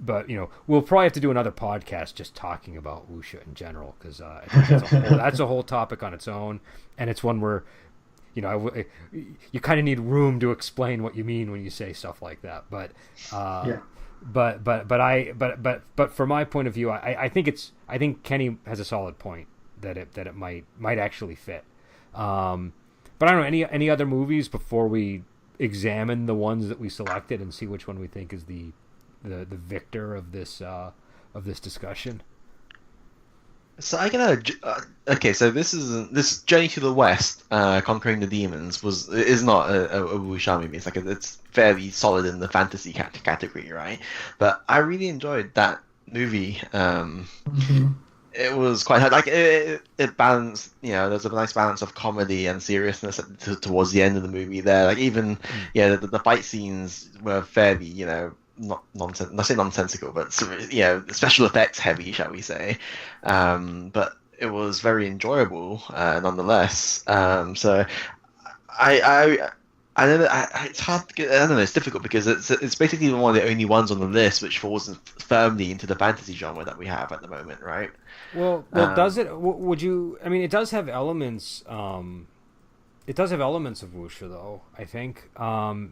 Speaker 1: But we'll probably have to do another podcast just talking about wuxia in general, because I think that's a whole topic on its own, and it's one where you kind of need room to explain what you mean when you say stuff like that. But but from my point of view, I think Kenny has a solid point that it might actually fit. But I don't know, any other movies before we examine the ones that we selected and see which one we think is the victor of this discussion.
Speaker 2: So I gotta okay. So this Journey to the West, Conquering the Demons is not a wuxia movie. It's fairly solid in the fantasy category, right? But I really enjoyed that movie. it was quite hard. Like it balanced, there's a nice balance of comedy and seriousness towards the end of the movie there. Like even, the fight scenes were fairly, not nonsense. Not say nonsensical, but special effects heavy, shall we say? But it was very enjoyable nonetheless. So I don't know. It's hard to get. I don't know. It's difficult because it's basically one of the only ones on the list which falls firmly into the fantasy genre that we have at the moment, right?
Speaker 1: Well, does it? Would you? I mean, it does have elements. It does have elements of wuxia, though. I think,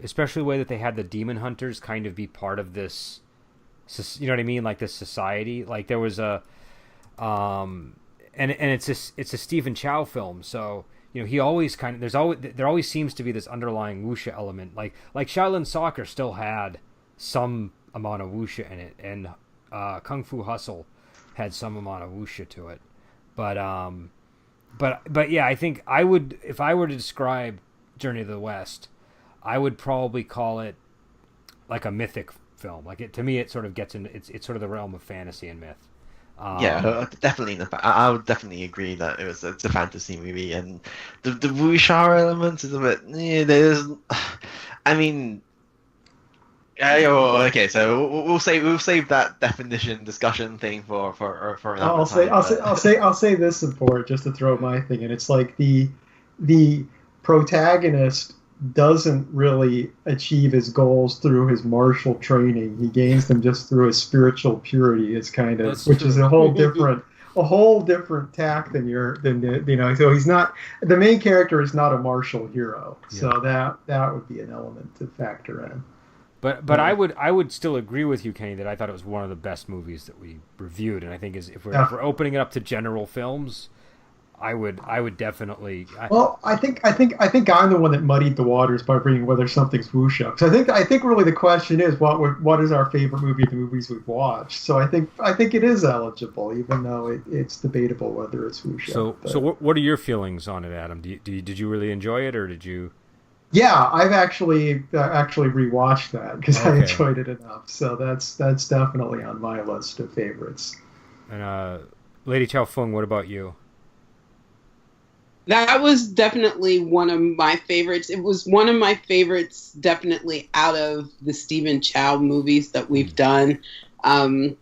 Speaker 1: especially the way that they had the demon hunters kind of be part of this. You know what I mean? Like this society. Like there was a, and it's a Stephen Chow film, so. He always there always seems to be this underlying wuxia element. Like Shaolin Soccer still had some amount of wuxia in it, and Kung Fu Hustle had some amount of wuxia to it. But yeah, I think I would, if I were to describe Journey to the West, I would probably call it like a mythic film. Like to me, it sort of gets in. It's sort of the realm of fantasy and myth.
Speaker 2: Definitely. I would definitely agree that it's a fantasy movie, and the wuxia element is a bit. There's, I mean, okay. So we'll save that definition discussion thing for another time.
Speaker 4: I'll say this support just to throw my thing in. It's like the protagonist doesn't really achieve his goals through his martial training. He gains them just through his spiritual purity. It's kind of, which is a whole different tack than So he's not, the main character is not a martial hero. Yeah. So that would be an element to factor in.
Speaker 1: But I would still agree with you, Kenny, that I thought it was one of the best movies that we reviewed, and I think if we're opening it up to general films, I would definitely.
Speaker 4: I think I'm the one that muddied the waters by bringing whether something's wuxia. Because I think really the question is what is our favorite movie of the movies we've watched. So I think it is eligible, even though it's debatable whether it's wuxia.
Speaker 1: So what are your feelings on it, Adam? Did you really enjoy it, or did you?
Speaker 4: Yeah, I've actually rewatched that because I enjoyed it enough. So that's definitely on my list of favorites.
Speaker 1: And Lady Chow Fung, what about you?
Speaker 3: That was definitely one of my favorites. It was one of my favorites, definitely out of the Stephen Chow movies that we've done. At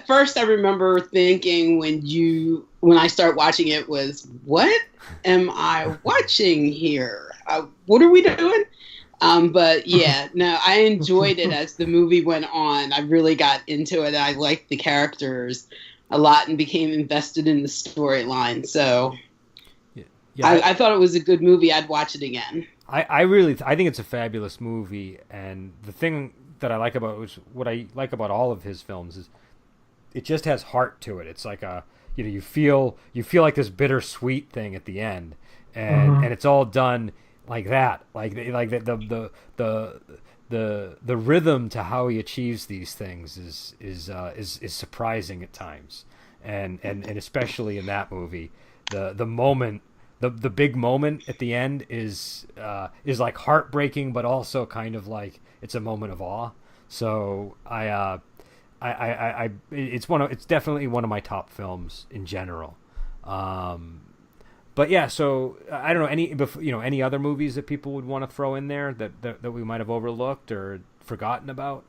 Speaker 3: first, I remember thinking when I started watching it was, what am I watching here? What are we doing? But yeah, no, I enjoyed it as the movie went on. I really got into it. I liked the characters a lot and became invested in the storyline. So I thought it was a good movie. I'd watch it again.
Speaker 1: I think it's a fabulous movie, and the thing that I like about it, what I like about all of his films, is it just has heart to it. It's like you feel like this bittersweet thing at the end, and it's all done like that, like the rhythm to how he achieves these things is surprising at times, and especially in that movie, the moment, the big moment at the end is like heartbreaking, but also kind of like it's a moment of awe. So it's definitely one of my top films in general. But yeah, so I don't know any other movies that people would want to throw in there that we might have overlooked or forgotten about.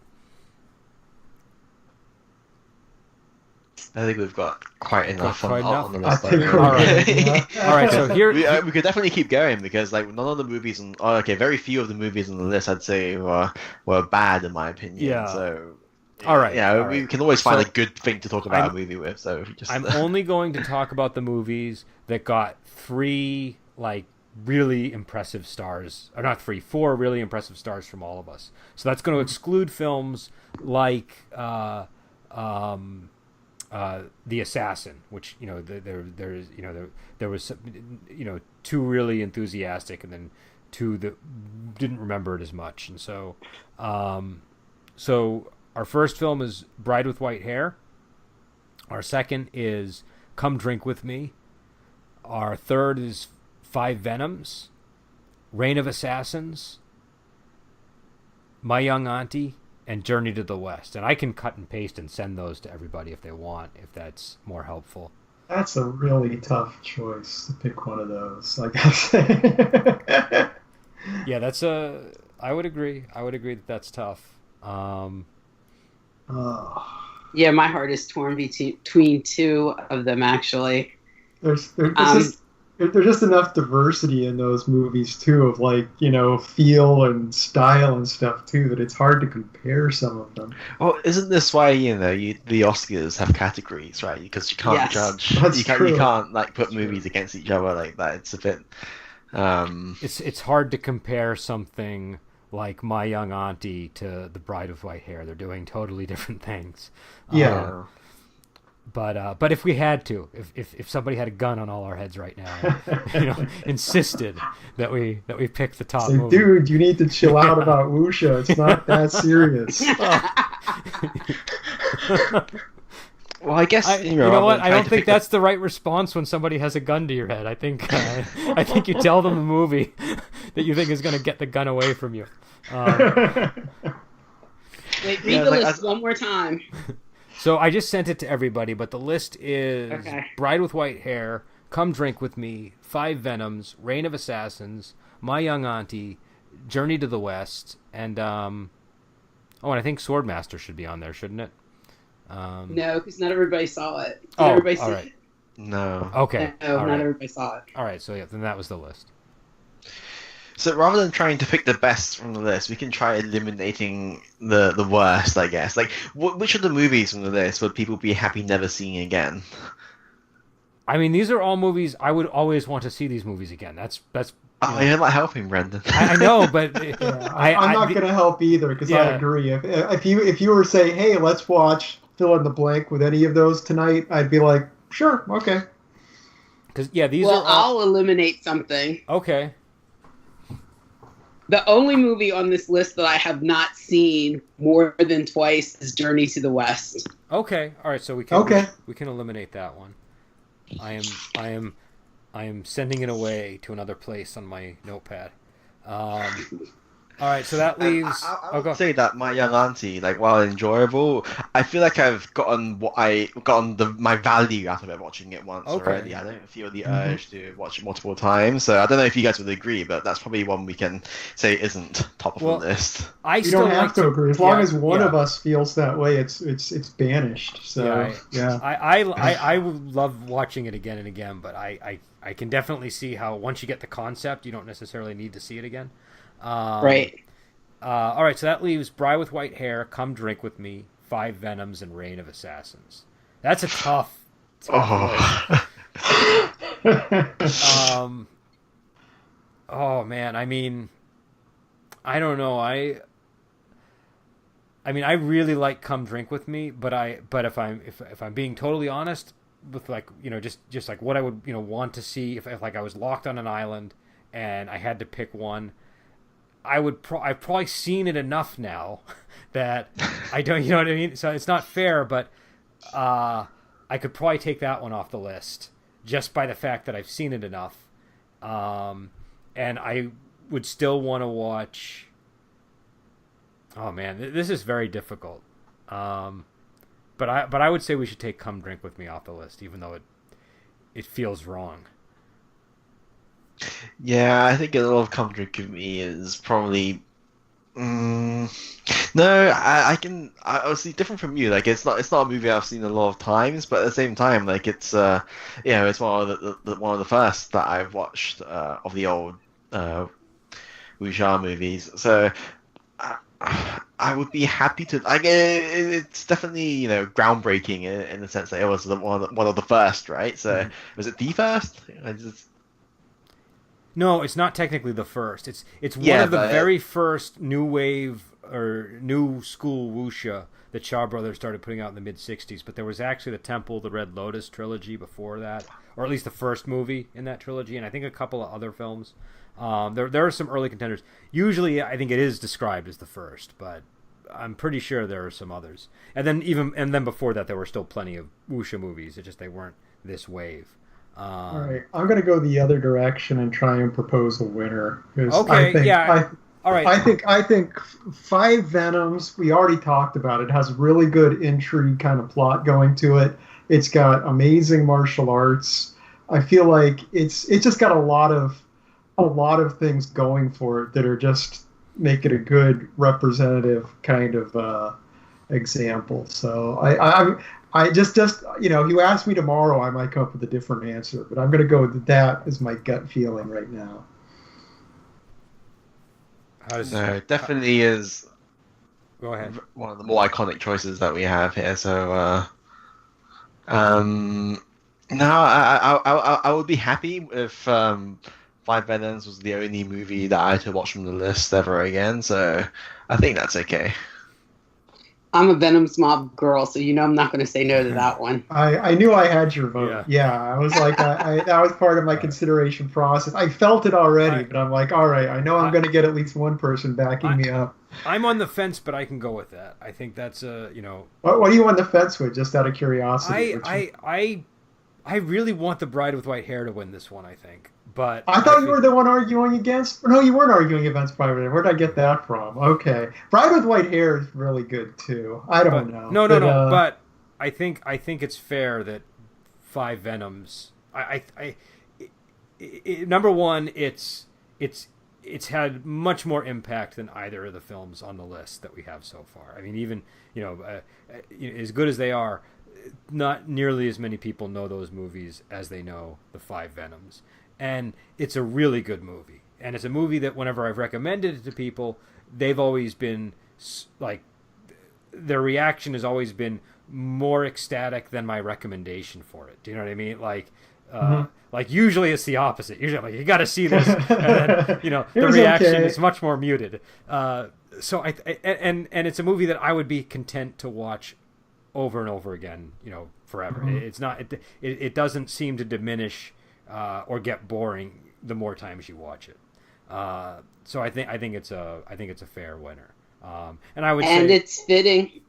Speaker 2: I think we've got quite enough on the list.
Speaker 1: All right. So here
Speaker 2: we could definitely keep going because like none of the movies very few of the movies on the list I'd say were bad in my opinion.
Speaker 1: Yeah.
Speaker 2: So
Speaker 1: all right.
Speaker 2: We can always find a good thing to talk about a movie with. So
Speaker 1: I'm only going to talk about the movies that got 3 like really impressive stars, or not 3, 4 really impressive stars from all of us. So that's going to exclude films like The Assassin, which there was 2 really enthusiastic, and then 2 that didn't remember it as much, and so our first film is Bride with White Hair. Our second is Come Drink With Me. Our third is Five Venoms, Reign of Assassins, My Young Auntie, and Journey to the West. And I can cut and paste and send those to everybody if they want, if that's more helpful.
Speaker 4: That's a really tough choice to pick one of those, like I say.
Speaker 1: Yeah, I would agree. I would agree that that's tough.
Speaker 3: Yeah, my heart is torn between two of them, actually.
Speaker 4: There's just enough diversity in those movies too, of like, feel and style and stuff too, that it's hard to compare some of them.
Speaker 2: Well, isn't this why the Oscars have categories, right? Because you can't judge. You can't like put movies against each other like that. It's a bit.
Speaker 1: It's hard to compare something like My Young Auntie to The Bride with White Hair. They're doing totally different things.
Speaker 4: Yeah.
Speaker 1: But if we had to, if somebody had a gun on all our heads right now, insisted that we pick the top movie.
Speaker 4: Dude, you need to chill out about Wuxia. It's not that serious.
Speaker 2: Well, I guess
Speaker 1: you know what? I don't think that's the right response when somebody has a gun to your head. I think you tell them the movie that you think is going to get the gun away from you.
Speaker 3: Wait, read the list one more time.
Speaker 1: So I just sent it to everybody, but the list is Bride with White Hair, Come Drink With Me, Five Venoms, Reign of Assassins, My Young Auntie, Journey to the West, and and I think Swordmaster should be on there, shouldn't it?
Speaker 3: No, because not everybody saw it.
Speaker 1: All
Speaker 3: right.
Speaker 1: It?
Speaker 2: No.
Speaker 1: Okay.
Speaker 3: No, not everybody saw it.
Speaker 1: All right, so yeah, then that was the list.
Speaker 2: So rather than trying to pick the best from the list, we can try eliminating the worst, I guess. Like, which of the movies from the list would people be happy never seeing again?
Speaker 1: I mean, these are all movies I would always want to see these movies again. That's.
Speaker 2: You're not helping, Brendan.
Speaker 1: I know, but
Speaker 4: I'm not going to help either, because I agree. If you were saying, hey, let's watch fill in the blank with any of those tonight, I'd be like, sure, okay.
Speaker 1: Because these are.
Speaker 3: I'll eliminate something.
Speaker 1: Okay.
Speaker 3: The only movie on this list that I have not seen more than twice is Journey to the West.
Speaker 1: Okay. All right. So we can eliminate that one. I am sending it away to another place on my notepad. All right, so that leaves.
Speaker 2: I would say that My Young Auntie, like, while enjoyable, I feel like I've gotten my value out of it watching it once already. I don't feel the urge to watch it multiple times. So I don't know if you guys would agree, but that's probably one we can say isn't top of the list.
Speaker 4: You don't have to agree. As long as one of us feels that way, it's banished. So
Speaker 1: I love watching it again and again, but I can definitely see how once you get the concept, you don't necessarily need to see it again.
Speaker 3: Right.
Speaker 1: All right, so that leaves Bride with White Hair, Come Drink With Me, Five Venoms, and Reign of Assassins. That's a tough list. Oh man, I mean, I don't know. I mean, I really like Come Drink With Me, but if I'm being totally honest with, like, just like what I would want to see if like I was locked on an island and I had to pick one. I've probably seen it enough now that I don't, you know what I mean? So it's not fair, but I could probably take that one off the list just by the fact that I've seen it enough. And I would still want to watch. Oh man, this is very difficult. But I would say we should take Come Drink With Me off the list, even though it feels wrong.
Speaker 2: Yeah, I think a lot of Come Drink With Me is probably. No, I see different from you. Like, it's not a movie I've seen a lot of times, but at the same time, like, it's it's one of the first that I've watched of the old Wuxia movies. So I would be happy to. Like, it's definitely groundbreaking in the sense that it was one of the first, right? So was it the first?
Speaker 1: No, it's not technically the first. It's one of the very first new wave or new school wuxia that Shaw Brothers started putting out in the mid-'60s. But there was actually the Temple, the Red Lotus trilogy before that, or at least the first movie in that trilogy, and I think a couple of other films. There are some early contenders. Usually, I think it is described as the first, but I'm pretty sure there are some others. And then before that, there were still plenty of wuxia movies. It's just they weren't this wave.
Speaker 4: All right, I'm going to go the other direction and try and propose a winner.
Speaker 1: Okay, All right.
Speaker 4: I think Five Venoms, we already talked about it, has really good intrigue kind of plot going to it. It's got amazing martial arts. I feel like it's just got a lot of things going for it that are just make it a good representative kind of example. So I just you know, you ask me tomorrow, I might come up with a different answer, but I'm going to go with that as my gut feeling right now.
Speaker 2: No, it definitely is.
Speaker 1: Go ahead.
Speaker 2: One of the more iconic choices that we have here. So, no, I would be happy if Five Venoms was the only movie that I had to watch from the list ever again. So, I think that's okay.
Speaker 3: I'm a Venom's Mob girl, so you know I'm not going to say no to that one.
Speaker 4: I knew I had your vote. Yeah, I was like, that was part of my consideration process. I felt it already, but I'm like, all right, I know I'm going to get at least one person backing me up.
Speaker 1: I'm on the fence, but I can go with that. I think that's you know.
Speaker 4: What are you on the fence with? Just out of curiosity.
Speaker 1: I really want the Bride with White Hair to win this one. I think. But
Speaker 4: I thought you were the one arguing against. No, you weren't arguing against Bride with White Hair. Where did I get that from? Okay, Bride with White Hair is really good too. I don't know.
Speaker 1: No. But I think it's fair that Five Venoms. Number one, it's had much more impact than either of the films on the list that we have so far. I mean, even as good as they are, not nearly as many people know those movies as they know the Five Venoms. And it's a really good movie. And it's a movie that whenever I've recommended it to people, they've always been, like, their reaction has always been more ecstatic than my recommendation for it. Do you know what I mean? Like, like usually it's the opposite. Usually I'm like, you got to see this. And then, the reaction is much more muted. So and it's a movie that I would be content to watch over and over again, forever. It's not, it doesn't seem to diminish or get boring the more times you watch it. So I think it's a fair winner. And I would say,
Speaker 3: and it's fitting.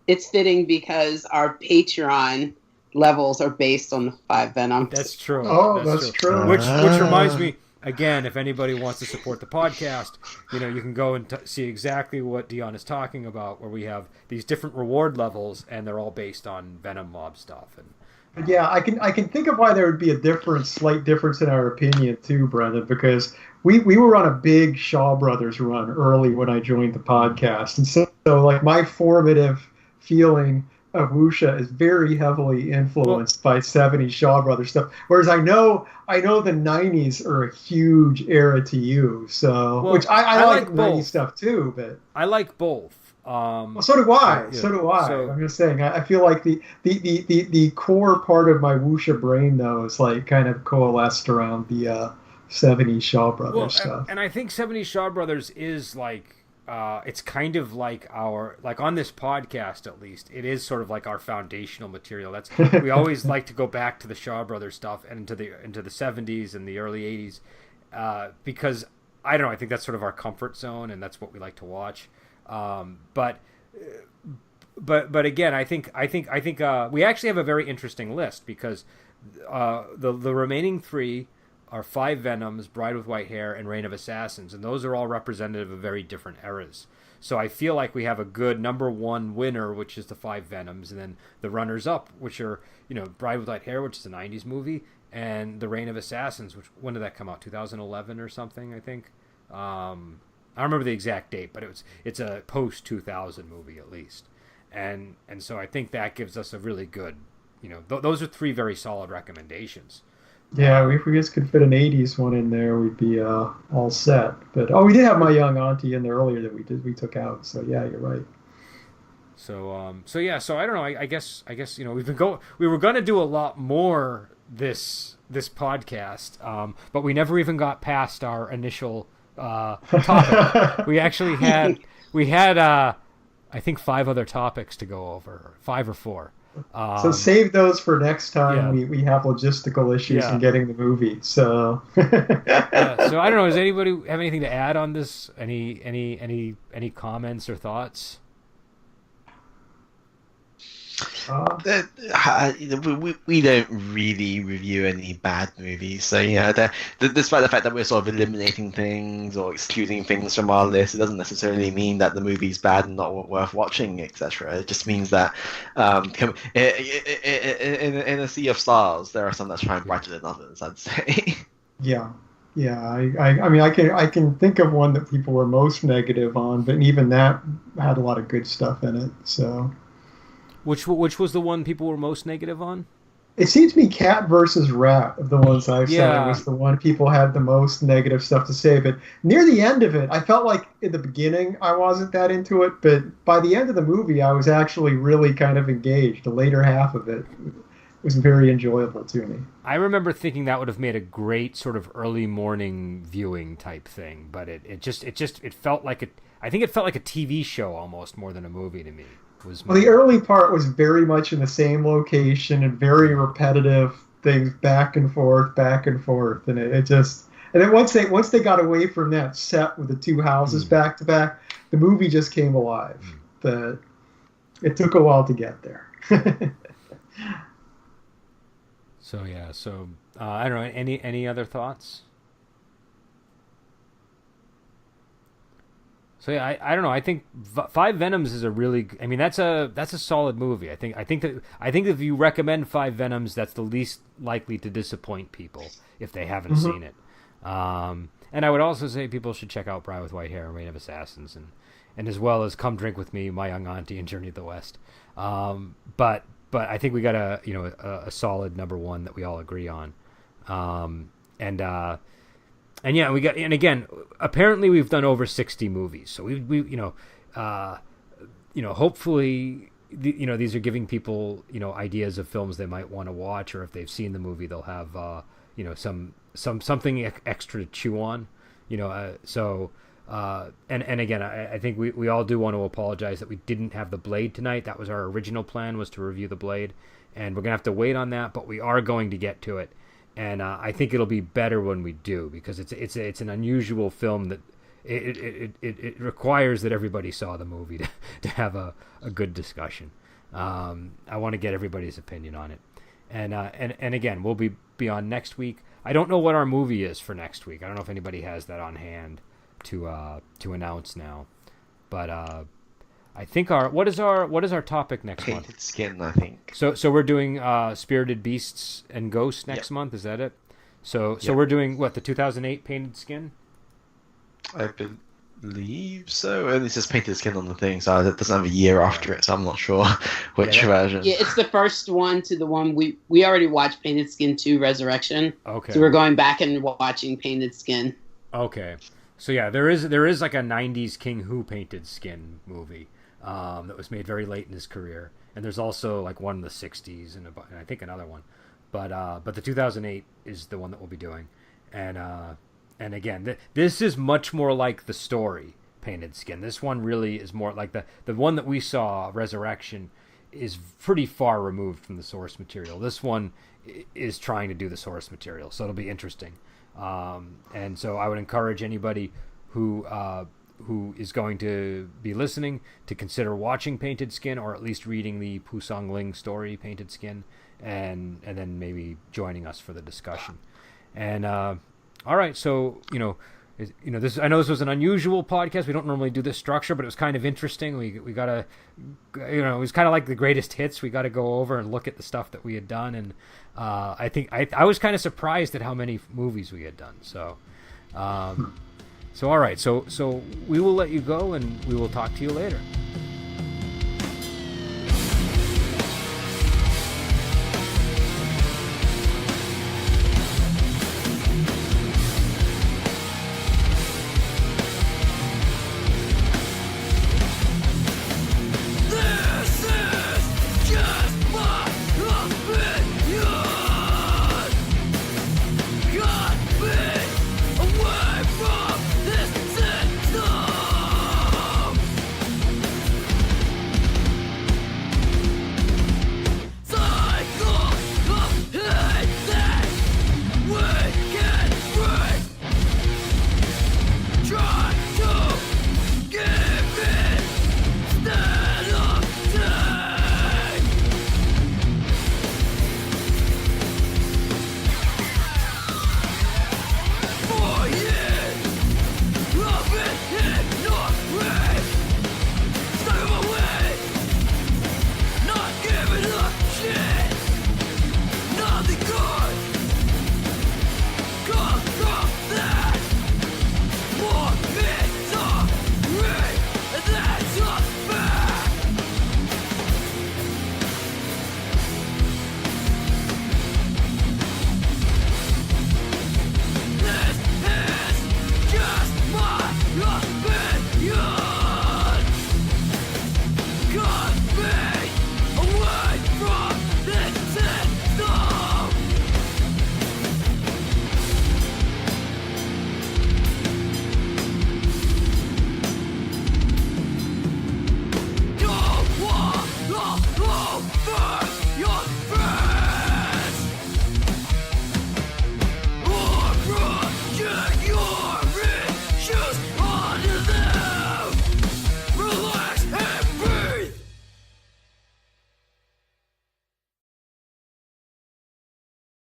Speaker 3: It's fitting because our Patreon levels are based on the Five Venoms.
Speaker 1: That's true.
Speaker 4: Oh, that's true.
Speaker 1: Which reminds me, again, if anybody wants to support the podcast, you can go and see exactly what Dion is talking about, where we have these different reward levels, and they're all based on Venom Mob stuff. And
Speaker 4: yeah, I can think of why there would be a slight difference in our opinion too, Brendan, because we were on a big Shaw Brothers run early when I joined the podcast, and so like my formative feeling of Wuxia is very heavily influenced by 70s Shaw Brothers stuff. Whereas I know the 90s are a huge era to you, so which I like 90s stuff too, but
Speaker 1: I like both.
Speaker 4: Well, so do I. So do I. So, I'm just saying. I feel like the core part of my Wuxia brain though is like kind of coalesced around the 70s Shaw Brothers stuff.
Speaker 1: And I think 70s Shaw Brothers is like it's kind of like on this podcast at least, it is sort of like our foundational material. That's we always like to go back to the Shaw Brothers stuff and into the 70s and the early 80s because I don't know. I think that's sort of our comfort zone and that's what we like to watch. But again, I think we actually have a very interesting list because the remaining three are Five Venoms, Bride with White Hair, and Reign of Assassins, and those are all representative of very different eras. So I feel like we have a good number one winner, which is the Five Venoms, and then the runners up, which are Bride with White Hair, which is a '90s movie, and the Reign of Assassins, which when did that come out? 2011 or something, I think. I don't remember the exact date, but it's a post 2000 movie at least, and so I think that gives us a really good, those are three very solid recommendations.
Speaker 4: Yeah, if we just could fit an 80s one in there, we'd be all set. But we did have My Young Auntie in there earlier that we took out. So yeah, you're right.
Speaker 1: So I don't know. I guess we were going to do a lot more this podcast, but we never even got past our initial topic. We actually had I think 5 other topics to go over, 5 or 4.
Speaker 4: So save those for next time. Yeah. We have logistical issues in getting the movie. So
Speaker 1: so I don't know. Does anybody have anything to add on this? Any comments or thoughts?
Speaker 2: We don't really review any bad movies, so despite the fact that we're sort of eliminating things or excluding things from our list, it doesn't necessarily mean that the movie's bad and not worth watching, etc. It just means that in a sea of stars, there are some that shine brighter than others, I'd say.
Speaker 4: Yeah. I mean, I can think of one that people were most negative on, but even that had a lot of good stuff in it. So,
Speaker 1: which was the one people were most negative on?
Speaker 4: It seems to me Cat versus Rat of the ones I've said was the one people had the most negative stuff to say. But near the end of it, I felt like in the beginning I wasn't that into it, but by the end of the movie, I was actually really kind of engaged. The later half of it was very enjoyable to me.
Speaker 1: I remember thinking that would have made a great sort of early morning viewing type thing, but it felt like I think it felt like a TV show almost more than a movie to me.
Speaker 4: Well, the early part was very much in the same location and very repetitive things back and forth, and and then once they got away from that set with the two houses back to back, the movie just came alive. But it took a while to get there.
Speaker 1: So I don't know. Any other thoughts? So yeah, I don't know. I think Five Venoms is a really. I mean, that's a solid movie. I think that if you recommend Five Venoms, that's the least likely to disappoint people if they haven't seen it. And I would also say people should check out Bride with White Hair and Reign of Assassins, and as well as Come Drink with Me, My Young Auntie, and Journey to the West. But I think we got a solid number one that we all agree on, and yeah, we got, and again, apparently we've done over 60 movies, so we hopefully these are giving people ideas of films they might want to watch, or if they've seen the movie they'll have something extra to chew on, and again, I think we all do want to apologize that we didn't have The Blade tonight. That was our original plan, was to review The Blade, and we're gonna have to wait on that, but we are going to get to it, and I think it'll be better when we do, because it's an unusual film that it requires that everybody saw the movie to have a good discussion. I want to get everybody's opinion on it, and again, we'll be on next week. I don't know what our movie is for next week. I don't know if anybody has that on hand to announce now, but I think what is our topic next month?
Speaker 2: Painted Skin, I think.
Speaker 1: So we're doing Spirited Beasts and Ghosts next month. Is that it? So we're doing what, the 2008 Painted Skin?
Speaker 2: I believe so. And it says Painted Skin on the thing, so it doesn't have a year after it, so I'm not sure which version.
Speaker 3: Yeah, it's the first one to the one we already watched, Painted Skin 2 Resurrection.
Speaker 1: Okay.
Speaker 3: So we're going back and watching Painted Skin.
Speaker 1: Okay. So yeah, there is like a 90s King Hu Painted Skin movie that was made very late in his career, and there's also like one in the 60s and I think another one, but the 2008 is the one that we'll be doing, and again, this is much more like the story Painted Skin. This one really is more like the one that we saw, Resurrection, is pretty far removed from the source material. This one is trying to do the source material, so it'll be interesting. And so I would encourage anybody who is going to be listening to consider watching Painted Skin, or at least reading the Pu Song Ling story, Painted Skin, and then maybe joining us for the discussion. And all right, so this, I know this was an unusual podcast. We don't normally do this structure, but it was kind of interesting. We gotta, it was kind of like the greatest hits. We got to go over and look at the stuff that we had done, and I think I was kind of surprised at how many movies we had done. So, all right, so we will let you go, and we will talk to you later.